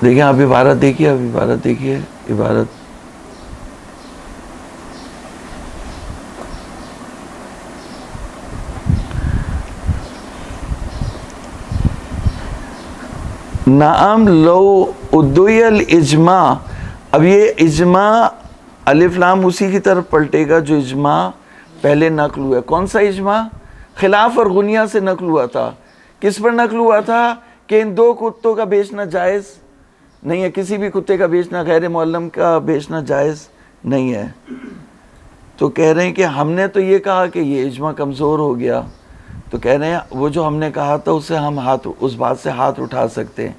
دیکھیں آپ عبارت دیکھیے، عبارت نعم لو ادعی الاجماع. اب یہ اجماع الف لام اسی کی طرف پلٹے گا جو اجماع پہلے نقل ہوا ہے. کون سا اجماع؟ خلاف اور غنیہ سے نقل ہوا تھا. کس پر نقل ہوا تھا کہ ان دو کتوں کا بیچنا جائز نہیں ہے، کسی بھی کتے کا بیچنا، غیر معلم کا بیچنا جائز نہیں ہے. تو کہہ رہے ہیں کہ ہم نے تو یہ کہا کہ یہ اجماع کمزور ہو گیا. تو کہہ رہے ہیں وہ جو ہم نے کہا تھا اسے ہم اس بات سے ہاتھ اٹھا سکتے ہیں.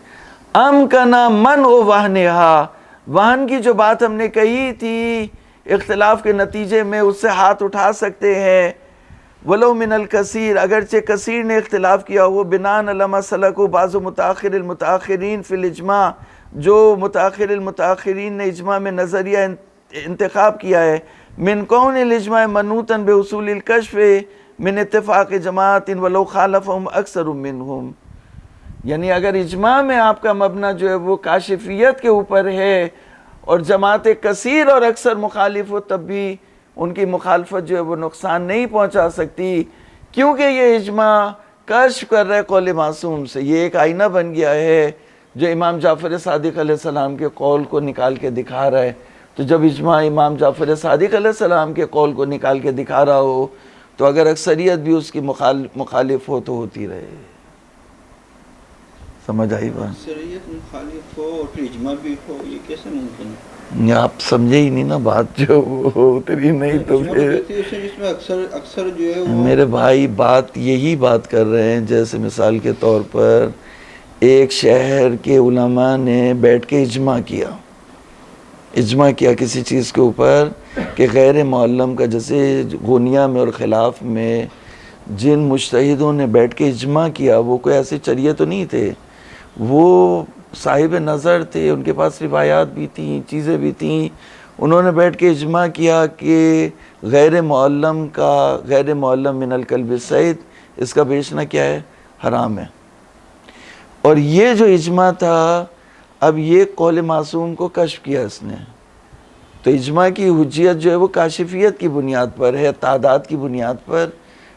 امکنا من و وہنہا، وہن کی جو بات ہم نے کہی تھی اختلاف کے نتیجے میں، اس سے ہاتھ اٹھا سکتے ہیں. ولو من الکثیر، اگرچہ کثیر نے اختلاف کیا ہو. بناءً علی ما سلکوا بعض متاخر المتاخرین فی الاجماع، جو متاخر المتاخرین نے اجماع میں نظریہ انتخاب کیا ہے. من کون الاجماع منوطا بحصول الکشف من اتفاق جماعت ولو خالفهم اکثر منهم. یعنی اگر اجماع میں آپ کا مبنی جو ہے وہ کاشفیت کے اوپر ہے اور جماعت کثیر اور اکثر مخالف ہو، تب بھی ان کی مخالفت جو ہے وہ نقصان نہیں پہنچا سکتی، کیونکہ یہ اجماع کشف کر رہا ہے قول معصوم سے. یہ ایک آئینہ بن گیا ہے جو امام جعفر صادق علیہ السلام کے قول کو نکال کے دکھا رہا ہے. تو جب اجماع امام جعفر صادق علیہ السلام کے قول کو نکال کے دکھا رہا ہو تو اگر اکثریت بھی اس کی مخالف ہو تو ہوتی رہے. سمجھ آئی بات؟ اکثریت مخالف ہو اور پھر اجماع بھی ہو، یہ کیسے ممکن ہے؟ آپ سمجھے ہی نہیں نا بات، جو اتری نہیں تو پھر جس میں اکثر جو ہے وہ میرے بھائی بات یہی بات کر رہے ہیں. جیسے مثال کے طور پر ایک شہر کے علماء نے بیٹھ کے اجماع کیا کسی چیز کے اوپر کہ غیر معلم کا، جیسے غنیہ میں اور خلاف میں جن مجتہدوں نے بیٹھ کے اجماع کیا وہ کوئی ایسے چریے تو نہیں تھے، وہ صاحب نظر تھے، ان کے پاس روایات بھی تھیں، چیزیں بھی تھیں. انہوں نے بیٹھ کے اجماع کیا کہ غیر معلم من الکلب الصید، اس کا بیچنا کیا ہے؟ حرام ہے. اور یہ جو اجماع تھا، اب یہ قول معصوم کو کشف کیا اس نے. تو اجماع کی حجیت جو ہے وہ کاشفیت کی بنیاد پر ہے، تعداد کی بنیاد پر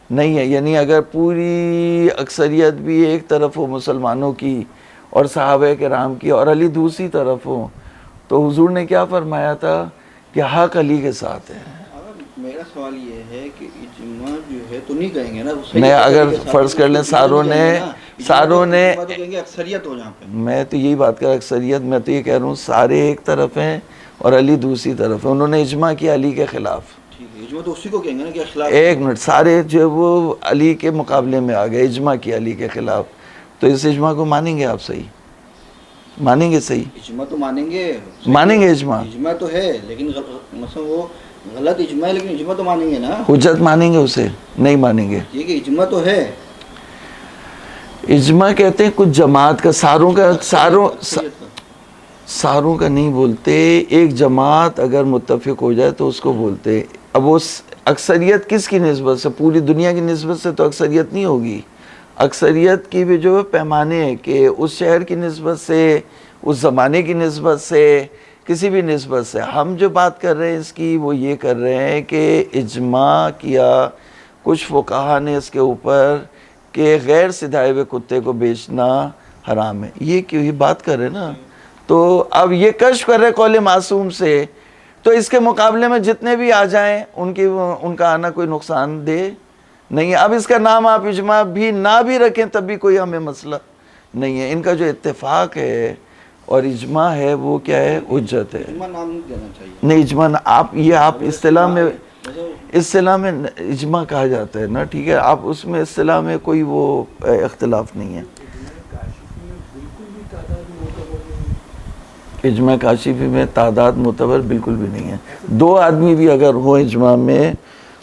نہیں ہے. یعنی اگر پوری اکثریت بھی ایک طرف ہو مسلمانوں کی اور صحابہ کرام کی اور علی دوسری طرف ہو، تو حضور نے کیا فرمایا تھا کہ حق علی کے ساتھ ہے. میرا سوال یہ ہے کہ اجماع جو ہے تو نہیں کہیں گے نا، میں اگر فرض کر لیں ساروں نے اکثریت ہو جہاں پہ، میں تو یہی بات کر اکثریت، میں تو یہ کہہ رہا ہوں سارے ایک طرف ہیں اور علی دوسری طرف ہے. انہوں نے اجماع کیا علی کے خلاف. اجماع تو اسی کو کہیں گے نا کہ خلاف. ایک منٹ، سارے جو ہے وہ علی کے مقابلے میں آ گئے، اجماع کیا علی کے خلاف. تو اس اجماع کو مانیں گے آپ؟ صحیح مانیں گے؟ صحیح اجماع تو مانیں گے اجماع تو ہے، لیکن مثلا وہ غلط اجماع ہے، لیکن اجماع تو مانیں گے نا. حجت مانیں گے؟ اسے نہیں مانیں گے. یہ کہ اجماع تو ہے. اجماع کہتے ہیں کچھ جماعت کا، ساروں کا نہیں بولتے. ایک جماعت اگر متفق ہو جائے تو اس کو بولتے. اب وہ اکثریت کس کی نسبت سے؟ پوری دنیا کی نسبت سے تو اکثریت نہیں ہوگی. اکثریت کی بھی جو پیمانے ہیں کہ اس شہر کی نسبت سے، اس زمانے کی نسبت سے، کسی بھی نسبت سے. ہم جو بات کر رہے ہیں اس کی، وہ یہ کر رہے ہیں کہ اجماع کیا کچھ فقہا نے اس کے اوپر کہ غیر سدھائے ہوئے کتے کو بیچنا حرام ہے. یہ کیوں یہ بات کر رہے ہیں نا. تو اب یہ کشف کر رہے قول معصوم سے، تو اس کے مقابلے میں جتنے بھی آ جائیں ان کا آنا کوئی نقصان دہ نہیں ہے. اب اس کا نام آپ اجماع بھی نہ بھی رکھیں تب بھی کوئی ہمیں مسئلہ نہیں ہے. ان کا جو اتفاق ہے اور اجماع ہے وہ کیا ہے؟ حجت ہے. اجماع نام نہیں دینا چاہیے. نہیں اجماع آپ اصطلاح میں اجماع کہا جاتا ہے نا، ٹھیک ہے. آپ اس میں اصطلاح میں کوئی وہ اختلاف نہیں ہے. اجماع کاشفی میں تعداد معتبر بالکل بھی نہیں ہے. 2 آدمی بھی اگر ہوں اجماع میں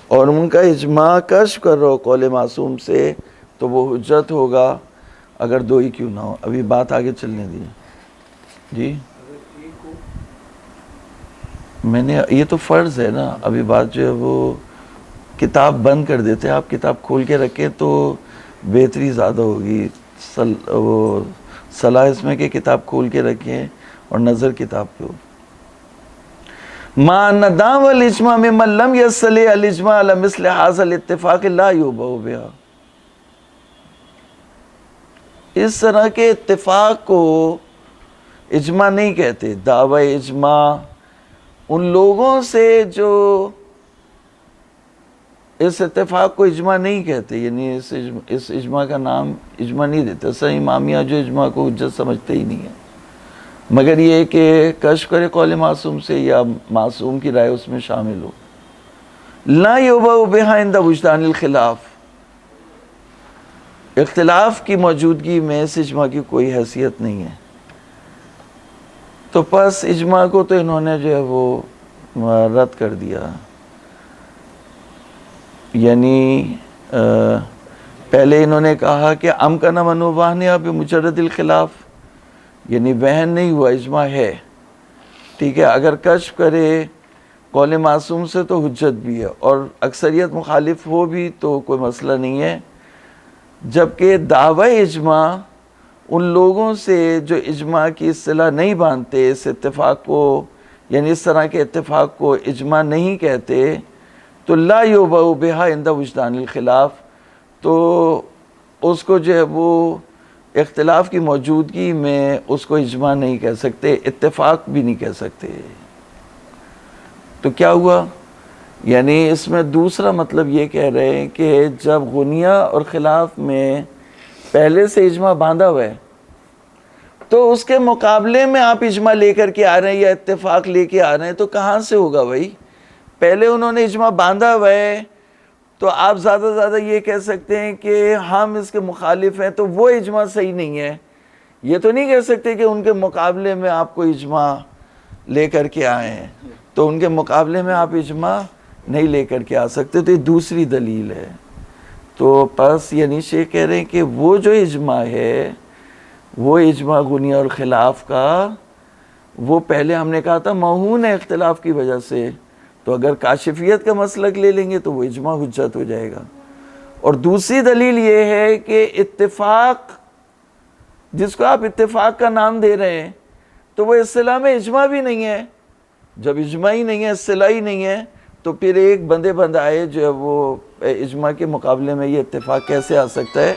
اور ان کا اجماع کشف کر رہا ہو قول معصوم سے تو وہ حجت ہوگا، اگر 2 ہی کیوں نہ ہو. ابھی بات آگے چلنے دی جی. میں نے یہ تو فرض ہے نا. ابھی بات جو ہے وہ کتاب بند کر دیتے ہیں، آپ کتاب کھول کے رکھیں تو بہتری زیادہ ہوگی. وہ صلاح اس میں کہ کتاب کھول کے رکھیں اور نظر کتاب پہ ہو. ما ندام والاجماع ممن لم يصل الاجماع على مثل هذا الاتفاق لا يباع بها. اس طرح کے اتفاق کو اجماع نہیں کہتے. دعوی اجماع ان لوگوں سے جو اس اتفاق کو اجماع نہیں کہتے، یعنی اس اجماع کا نام اجماع نہیں دیتے. صحیح امامیہ جو اجماع کو حجت سمجھتے ہی نہیں ہے، مگر یہ کہ کشف کرے قول معصوم سے یا معصوم کی رائے اس میں شامل ہو. لا یوبا بہا عند وجدان الخلاف، اختلاف کی موجودگی میں اس اجماع کی کوئی حیثیت نہیں ہے. تو پس اجماع کو تو انہوں نے جو ہے وہ رد کر دیا. یعنی پہلے انہوں نے کہا کہ امکن من وہنہ بمجرد الخلاف، یعنی وہن نہیں ہوا، اجماع ہے، ٹھیک ہے. اگر کشف کرے قول معصوم سے تو حجت بھی ہے، اور اکثریت مخالف ہو بھی تو کوئی مسئلہ نہیں ہے. جبکہ دعوی اجماع ان لوگوں سے جو اجماع کی اصطلاح نہیں مانتے، اس اتفاق کو یعنی اس طرح کے اتفاق کو اجماع نہیں کہتے، تو لا یوبا بہا عند وجدان الخلاف، تو اس کو جو ہے وہ اختلاف کی موجودگی میں اس کو اجماع نہیں کہہ سکتے، اتفاق بھی نہیں کہہ سکتے. تو کیا ہوا؟ یعنی اس میں دوسرا مطلب یہ کہہ رہے ہیں کہ جب غنیہ اور خلاف میں پہلے سے اجماع باندھا ہوا ہے تو اس کے مقابلے میں آپ اجماع لے کر کے آ رہے ہیں یا اتفاق لے کے آ رہے ہیں، تو کہاں سے ہوگا بھائی؟ پہلے انہوں نے اجماع باندھا ہوا ہے تو آپ زیادہ سے زیادہ یہ کہہ سکتے ہیں کہ ہم اس کے مخالف ہیں، تو وہ اجماع صحیح نہیں ہے. یہ تو نہیں کہہ سکتے کہ ان کے مقابلے میں آپ کو اجماع لے کر کے آئے ہیں، تو ان کے مقابلے میں آپ اجماع نہیں لے کر کے آ سکتے. تو یہ دوسری دلیل ہے. تو پس یعنی شیخ کہہ رہے ہیں کہ وہ جو اجماع ہے، وہ اجماع غنیہ اور خلاف کا، وہ پہلے ہم نے کہا تھا موہون ہے اختلاف کی وجہ سے، تو اگر کاشفیت کا مسلک لے لیں گے تو وہ اجماع حجت ہو جائے گا. اور دوسری دلیل یہ ہے کہ اتفاق، جس کو آپ اتفاق کا نام دے رہے ہیں، تو وہ اصطلاح میں اجماع بھی نہیں ہے. جب اجماع ہی نہیں ہے، اصطلاح ہی نہیں ہے، تو پھر ایک بندے آئے جو ہے وہ اجماع کے مقابلے میں یہ اتفاق کیسے آ سکتا ہے،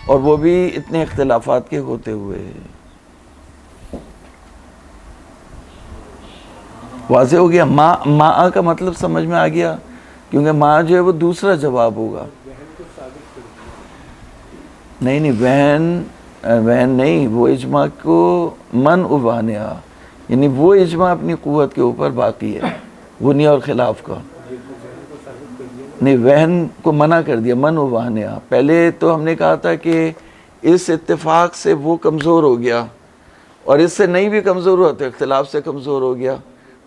اور وہ بھی اتنے اختلافات کے ہوتے ہوئے. واضح ہو گیا؟ ما کا مطلب سمجھ میں آ گیا، کیونکہ ما جو ہے وہ دوسرا جواب ہوگا. نہیں وہن نہیں، وہ اجماع کو من ابانیا، یعنی وہ اجماع اپنی قوت کے اوپر باقی ہے، غنیہ اور خلاف کا. نہیں، وہن کو منع کر دیا، من ابانیا. پہلے تو ہم نے کہا تھا کہ اس اتفاق سے وہ کمزور ہو گیا، اور اس سے نہیں بھی کمزور ہوا تو اختلاف سے کمزور ہو گیا.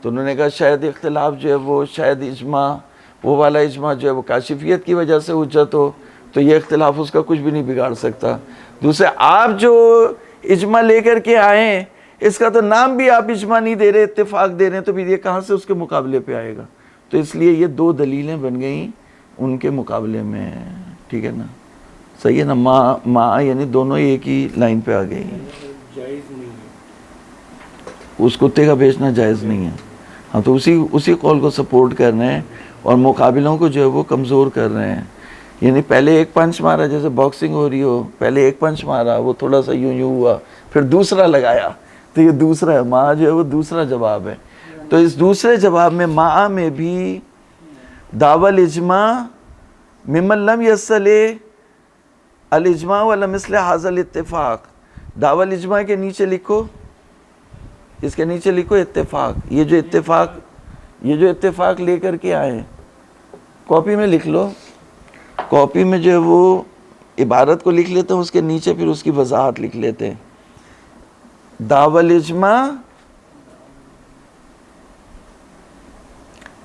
تو انہوں نے کہا شاید اختلاف جو ہے وہ شاید اجماع، وہ والا اجماع جو ہے وہ کاشفیت کی وجہ سے حجت ہو، تو یہ اختلاف اس کا کچھ بھی نہیں بگاڑ سکتا. دوسرے آپ جو اجماع لے کر کے آئے ہیں، اس کا تو نام بھی آپ اجماع نہیں دے رہے، اتفاق دے رہے ہیں، تو پھر یہ کہاں سے اس کے مقابلے پہ آئے گا؟ تو اس لیے یہ دو دلیلیں بن گئیں ان کے مقابلے میں. ٹھیک ہے نا؟ صحیح ہے نا؟ ما یعنی دونوں ایک ہی لائن پہ آ گئی. جائز نہیں ہے، اس کتے کا بیچنا جائز نہیں ہے. ہاں، تو اسی قول کو سپورٹ کر رہے ہیں اور مقابلوں کو جو ہے وہ کمزور کر رہے ہیں. یعنی پہلے ایک پنچ مارا، جیسے باکسنگ ہو رہی ہو، پہلے ایک پنچ مارا، وہ تھوڑا سا یوں ہوا، پھر دوسرا لگایا، تو یہ دوسرا ہے. ما جو ہے وہ دوسرا جواب ہے. تو اس دوسرے جواب میں ما میں بھی دعوی الاجماع ممن لم یصل الاجماع ولا مثل هذا الاتفاق. دعوی الاجماع کے نیچے لکھو، اس کے نیچے لکھو اتفاق. یہ جو اتفاق لے کر کے آئے، کاپی میں لکھ لو. کاپی میں جو ہے وہ عبارت کو لکھ لیتے ہیں، اس کے نیچے پھر اس کی وضاحت لکھ لیتے ہیں. دعوی الاجماع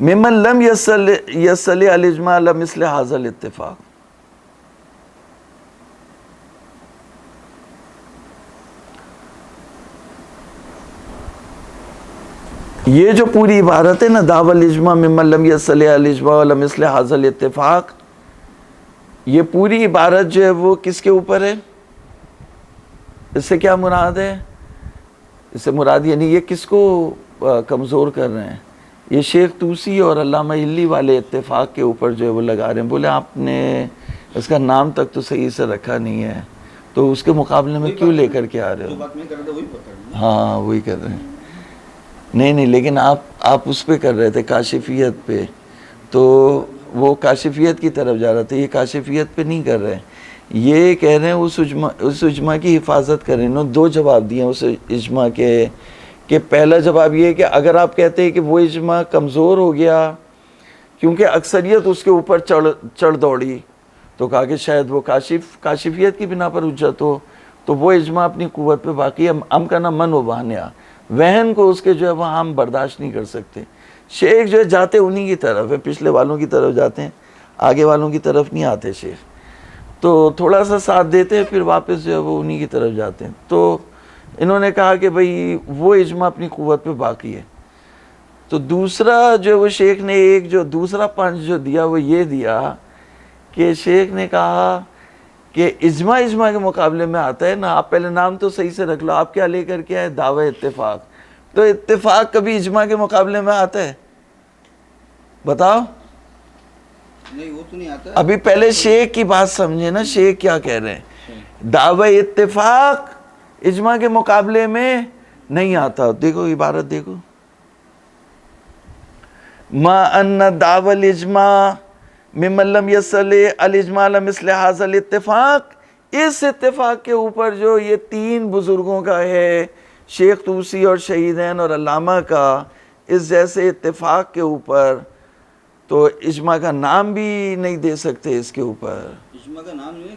ممن لم یصل الاجماع على مثل هذا الاتفاق. یہ جو پوری عبارت ہے نا، دعوی الاجماع ممن لم یصل الاجماع على مثل هذا الاتفاق، یہ پوری عبارت جو ہے وہ کس کے اوپر ہے؟ اس سے کیا مراد ہے؟ اس سے مراد یعنی یہ کس کو کمزور کر رہے ہیں؟ یہ شیخ طوسی اور علامہ ہلی والے اتفاق کے اوپر جو ہے وہ لگا رہے ہیں. بولے آپ نے اس کا نام تک تو صحیح سے رکھا نہیں ہے، تو اس کے مقابلے میں کیوں لے کر کے آ رہے ہو؟ ہاں، وہی کر رہے ہیں. نہیں، لیکن آپ اس پہ کر رہے تھے، کاشفیت پہ. تو وہ کاشفیت کی طرف جا رہا تھا، یہ کاشفیت پہ نہیں کر رہے ہیں، یہ کہہ رہے ہیں اس اجماع کی حفاظت کریں. انہوں نے 2 جواب دیے اس اجماع کے، کہ پہلا جواب یہ ہے کہ اگر آپ کہتے ہیں کہ وہ اجماع کمزور ہو گیا کیونکہ اکثریت اس کے اوپر چڑھ دوڑی، تو کہا کہ شاید وہ کاشفیت کی بنا پر حجت ہو، تو وہ اجماع اپنی قوت پہ باقی ہے. ہم کا نہ من و بہانیہ وہن کو اس کے جو ہے وہ ہم برداشت نہیں کر سکتے. شیخ جو ہے جاتے انہی کی طرف ہے، پچھلے والوں کی طرف جاتے ہیں، آگے والوں کی طرف نہیں آتے شیخ. تو تھوڑا سا ساتھ دیتے ہیں پھر واپس جو ہے وہ انہی کی طرف جاتے ہیں. تو انہوں نے کہا کہ بھئی وہ اجماع اپنی قوت پہ باقی ہے. تو دوسرا جو وہ شیخ نے ایک جو دوسرا پنچ جو دیا وہ یہ دیا کہ شیخ نے کہا کہ اجماع کے مقابلے میں آتا ہے نا، آپ پہلے نام تو صحیح سے رکھ لو، آپ کیا لے کر کے آئے؟ دعوی اتفاق. تو اتفاق کبھی اجماع کے مقابلے میں آتا ہے؟ بتاؤ. نہیں وہ تو نہیں آتا. ابھی پہلے شیخ کی بات سمجھے نا، شیخ کیا کہہ رہے ہیں. دعوی اتفاق اجماع کے مقابلے میں نہیں آتا. دیکھو عبارت دیکھو، ما ان دعوی الاجماع ممن لم یصل الاجماع مثل هذا الاتفاق. اس اتفاق کے اوپر جو یہ 3 بزرگوں کا ہے، شیخ طوسی اور شہیدین اور علامہ کا، اس جیسے اتفاق کے اوپر تو اجماع کا نام بھی نہیں دے سکتے. اس کے اوپر اجماع کا نام نہیں،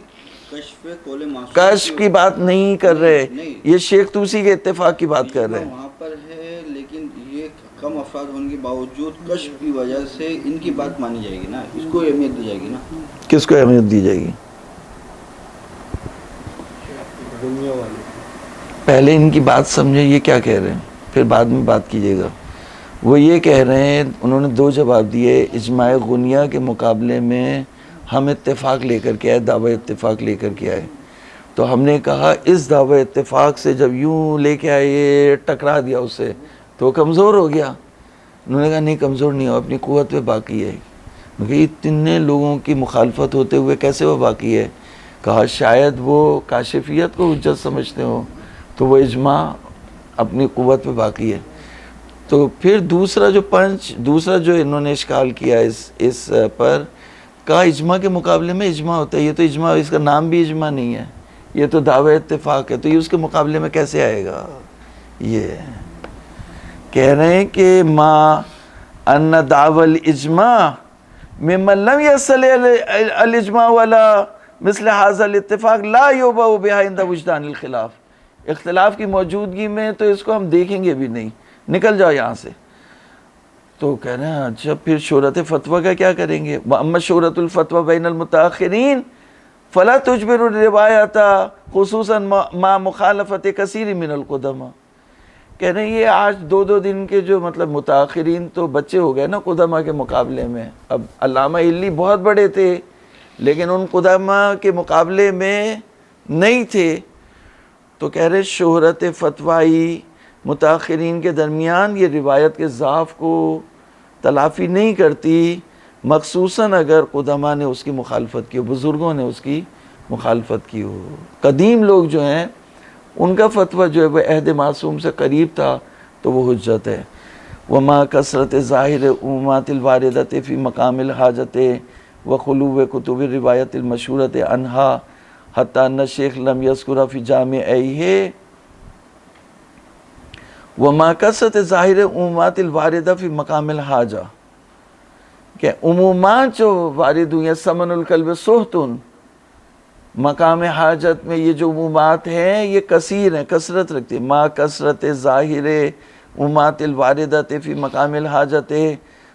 کشف قول معصوم کشف کی بات نہیں کر رہے، یہ شیخ طوسی کے اتفاق کی بات کر رہے ہیں. وہاں پر ہے، لیکن یہ کم افراد ہونے کے باوجود کشف کی وجہ سے ان کی بات مانی جائے گی نا، اس کو اہمیت دی جائے گی نا. کس کو اہمیت دی جائے گی؟ دنیا والے. پہلے ان کی بات سمجھے یہ کیا کہہ رہے ہیں، پھر بعد میں بات کیجیے گا. وہ یہ کہہ رہے ہیں، انہوں نے 2 جواب دیے. اجماع غنیہ کے مقابلے میں ہم اتفاق لے کر کے آئے، دعوی اتفاق لے کر کے آئے. تو ہم نے کہا اس دعوی اتفاق سے جب یوں لے کے آئے ٹکرا دیا اس سے تو کمزور ہو گیا. انہوں نے کہا نہیں کمزور نہیں ہو، اپنی قوت پہ باقی ہے. کیونکہ اتنے لوگوں کی مخالفت ہوتے ہوئے کیسے وہ باقی ہے؟ کہا شاید وہ کاشفیت کو حجت سمجھتے ہو تو وہ اجماع اپنی قوت پہ باقی ہے. تو پھر دوسرا جو انہوں نے اشکال کیا اس پر، کہا اجماع کے مقابلے میں اجماع ہوتا ہے، یہ تو اجماع، اس کا نام بھی اجماع نہیں ہے، یہ تو دعوی اتفاق ہے، تو یہ اس کے مقابلے میں کیسے آئے گا؟ یہ کہہ رہے ہیں کہ ما ان دعوی الاجماع ممن لم يصل الاجماع ولا مثل هذا الاتفاق لا يوبا بها عند وجدان الخلاف. اختلاف کی موجودگی میں تو اس کو ہم دیکھیں گے بھی نہیں، نکل جاؤ یہاں سے. تو کہہ رہے ہیں اچھا پھر شہرت فتویٰ کا کیا کریں گے؟ وَأَمَّا شہرت الفتویٰ بین المتاخرین فلا تجبر الروایات خصوصاً ما مخالفت کثیر من القدماء. کہہ رہے ہیں یہ آج 2 دن کے جو مطلب متاخرین تو بچے ہو گئے نا قدماء کے مقابلے میں. اب علامہ علی بہت بڑے تھے لیکن ان قدماء کے مقابلے میں نہیں تھے. تو کہہ رہے شہرت فتوائی متاخرین کے درمیان یہ روایت کے ضعف کو تلافی نہیں کرتی، مخصوصاً اگر قدماء نے اس کی مخالفت کی ہو، بزرگوں نے اس کی مخالفت کی ہو. قدیم لوگ جو ہیں ان کا فتویٰ جو ہے وہ عہد معصوم سے قریب تھا تو وہ حجت ہے. وما کثرت ظاہر عمومات الواردۃ فی مقام الحاجت وخلو کتب روایت المشہورۃ عنہا حتی ان شیخ لم یذکر فی جامعہ وما کثرت ظاہر عمومات الواردہ فی مقام الحاجہ، کہ عمومات جو وارد ہوئی ہیں سمن القلب سہتن، مقام حاجت میں یہ جو عمومات ہیں یہ کثیر ہیں، کثرت رکھتی ہیں. ما کثرت ظاہر عمومات الواردہ فی مقام الحاجت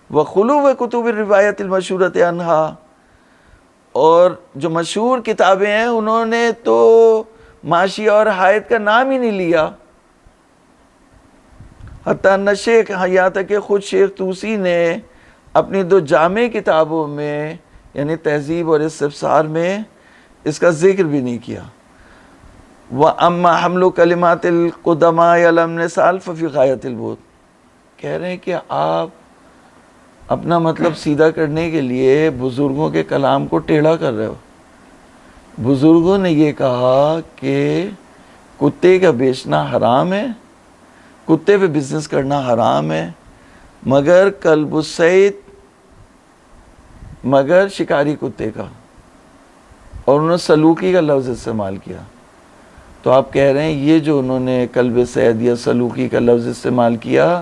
وخلو کتب روایت المشہورۃ عنہا. اور جو مشہور کتابیں ہیں انہوں نے تو معاشی اور حائط کا نام ہی نہیں لیا. حتیٰ نہ شیخ، یہاں تک کہ خود شیخ طوسی نے اپنی 2 جامع کتابوں میں یعنی تہذیب اور استفسار میں اس کا ذکر بھی نہیں کیا. وَأَمَّا حَمْلُ كَلِمَاتِ الْقُدَمَاءِ عَلَى الْمِثَالِ فَفِي غَایَةِ الْبُعْدِ. کہہ رہے ہیں کہ آپ اپنا مطلب سیدھا کرنے کے لیے بزرگوں کے کلام کو ٹیڑھا کر رہے ہو. بزرگوں نے یہ کہا کہ کتے کا بیچنا حرام ہے، کتے پہ بزنس کرنا حرام ہے، مگر کلب الصید مگر شکاری کتے کا، اور انہوں نے سلوکی کا لفظ استعمال کیا. تو آپ کہہ رہے ہیں یہ جو انہوں نے کلب صید یا سلوکی کا لفظ استعمال کیا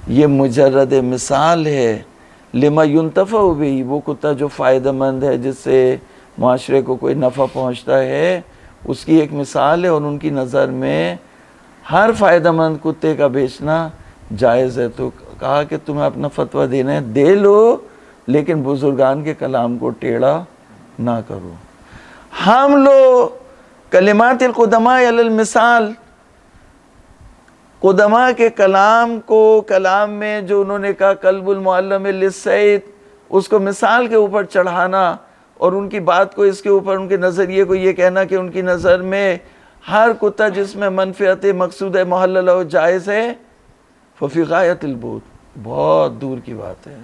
یہ مجرد مثال ہے لما ينتفع به، وہ کتا جو فائدہ مند ہے جس سے معاشرے کو کوئی نفع پہنچتا ہے اس کی ایک مثال ہے، اور ان کی نظر میں ہر فائدہ مند کتے کا بیچنا جائز ہے. تو کہا کہ تمہیں اپنا فتویٰ دینا ہے دے لو، لیکن بزرگان کے کلام کو ٹیڑھا نہ کرو. ہم لو کلمات القدماء علی المثال، قدماء کے کلام کو، کلام میں جو انہوں نے کہا قلب المعلم للصید، اس کو مثال کے اوپر چڑھانا، اور ان کی بات کو اس کے اوپر، ان کے نظریے کو یہ کہنا کہ ان کی نظر میں ہر کتا جس میں منفعت مقصود محللہ و جائز ہے، ففی غایت البعد، بہت دور کی بات ہے.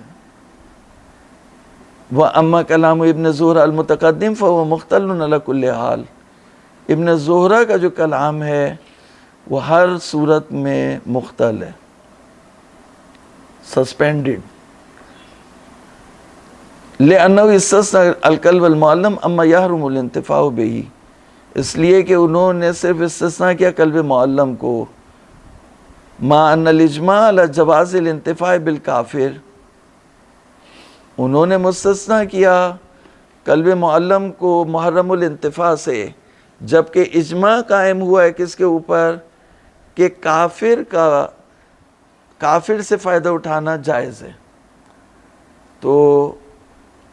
وَأَمَّا کلام ابن زہرہ المتقدم فَهُوَ مُخْتَلٌ عَلَى كُلِّ حال، ابن زہرہ کا جو کلام ہے وہ ہر صورت میں مختل ہے، سسپینڈڈ. لِأَنَّهُ اسْتَثْنَى الْقَلْبَ الْمُعَلَّمَ أَمَّا يَحْرُمُ الْانْتِفَاعُ بِهِ، اس لیے کہ انہوں نے صرف استثناء کیا قلب معلم کو. مَا أَنَّ الْإِجْمَاعَ عَلَى جَوَازِ الْانْتِفَاعِ بِالْكَافِرِ، انہوں نے مستثنیٰ کیا قلب معلم کو محرم الانتفاع سے، جبکہ اجماع قائم ہوا ہے کس کے اوپر کہ کافر سے فائدہ اٹھانا جائز ہے. تو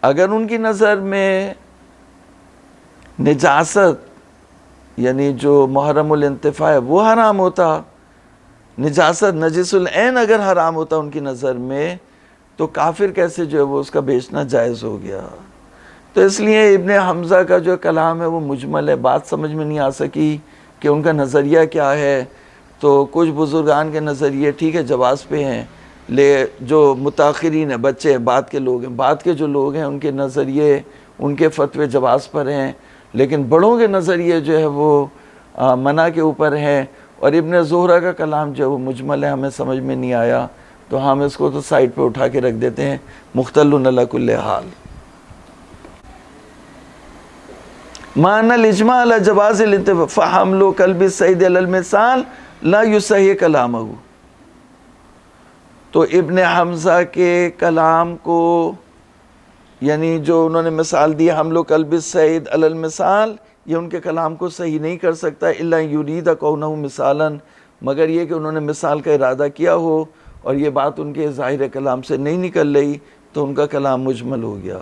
اگر ان کی نظر میں نجاست یعنی جو محرم الانتفاع ہے وہ حرام ہوتا، نجاست نجس العین اگر حرام ہوتا ان کی نظر میں، تو کافر کیسے جو ہے وہ اس کا بیچنا جائز ہو گیا. تو اس لیے ابن حمزہ کا جو کلام ہے وہ مجمل ہے، بات سمجھ میں نہیں آ سکی کہ ان کا نظریہ کیا ہے. تو کچھ بزرگان کے نظریے ٹھیک ہے جواز پہ ہیں، جو متاخرین ہیں، بچے ہیں، بعد کے لوگ ہیں، بعد کے جو لوگ ہیں ان کے نظریے، ان کے فتوے جواز پر ہیں، لیکن بڑوں کے نظریے جو ہے وہ منع کے اوپر ہیں. اور ابن زہرہ کا کلام جو ہے وہ مجمل ہے، ہمیں سمجھ میں نہیں آیا تو ہم اس کو تو سائڈ پہ اٹھا کے رکھ دیتے ہیں، مختل علی کل حال. معنی الاجماع علی جواز الانتفاع فحمل قلب الصید علی المثال لا یصحح کلامہ. تو ابن حمزہ کے کلام کو یعنی جو انہوں نے مثال دی حمل قلب الصید علی المثال، یہ ان کے کلام کو صحیح نہیں کر سکتا الا یرید کونہ مثالا، مگر یہ کہ انہوں نے مثال کا ارادہ کیا ہو اور یہ بات ان کے ظاہر کلام سے نہیں نکل رہی تو ان کا کلام مجمل ہو گیا.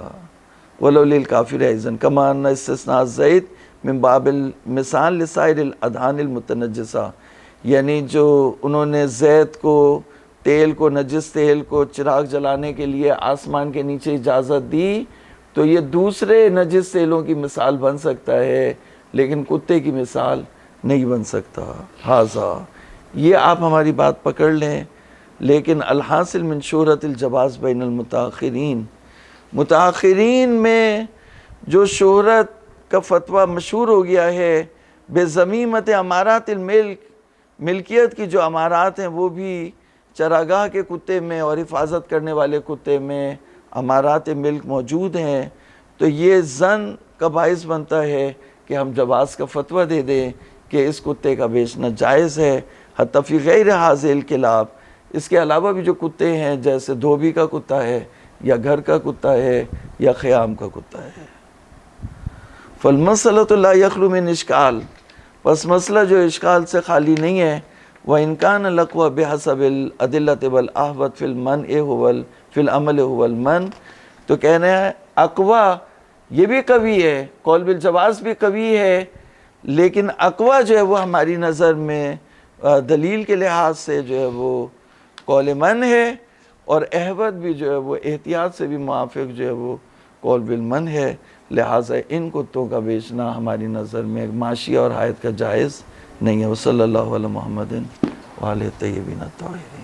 وَلَوْ لِلْكَافِرِ أَيْضًا كَمَا أَنَّ اسْتِثْنَاءَ الزَّيْتِ مِنْ بَابِ الْمِثَالِ لِسَائِرِ الْأَدْهَانِ الْمُتَنَجِّسَةِ، یعنی جو انہوں نے زیت کو، تیل کو، نجس تیل کو چراغ جلانے کے لیے آسمان کے نیچے اجازت دی، تو یہ دوسرے نجس تیلوں کی مثال بن سکتا ہے لیکن کتے کی مثال نہیں بن سکتا. ہاذا، یہ آپ ہماری بات پکڑ لیں. لیکن الحاصل من شہرت الجواز بین المتاخرین، متاخرین میں جو شہرت کا فتویٰ مشہور ہو گیا ہے بے ضمیمت امارات الملک، ملکیت کی جو امارات ہیں وہ بھی چراگاہ کے کتے میں اور حفاظت کرنے والے کتے میں امارات ملک موجود ہیں، تو یہ ظن کا باعث بنتا ہے کہ ہم جواز کا فتویٰ دے دیں کہ اس کتے کا بیچنا جائز ہے. حتی فی غیر حاضر الکلاب، اس کے علاوہ بھی جو کتے ہیں جیسے دھوبی کا کتا ہے یا گھر کا کتا ہے یا خیام کا کتا ہے. فالمسئلۃ لا یخلو من اشکال، پس مسئلہ جو اشکال سے خالی نہیں ہے. وَإِنْ كَانَ الْأَقْوَى بِحَسَبِ الْأَدِلَّةِ وَالْأَحْوَطِ فِي الْمَنْعِ فِي الْعَمَلِ هُوَ الْمَنْعُ، تو کہنا ہے اقوا یہ بھی قوی ہے، قول بالجواز بھی قوی ہے، لیکن اقوا جو ہے وہ ہماری نظر میں دلیل کے لحاظ سے جو ہے وہ قول من ہے، اور احوط بھی جو ہے وہ احتیاط سے بھی موافق جو ہے وہ قول بالمن ہے. لہٰذا ان کتوں کا بیچنا ہماری نظر میں معاشی اور حائط کا جائز نہیں ہے. وصلی اللہ علی محمد وآلہ الطیبین الطاہرین.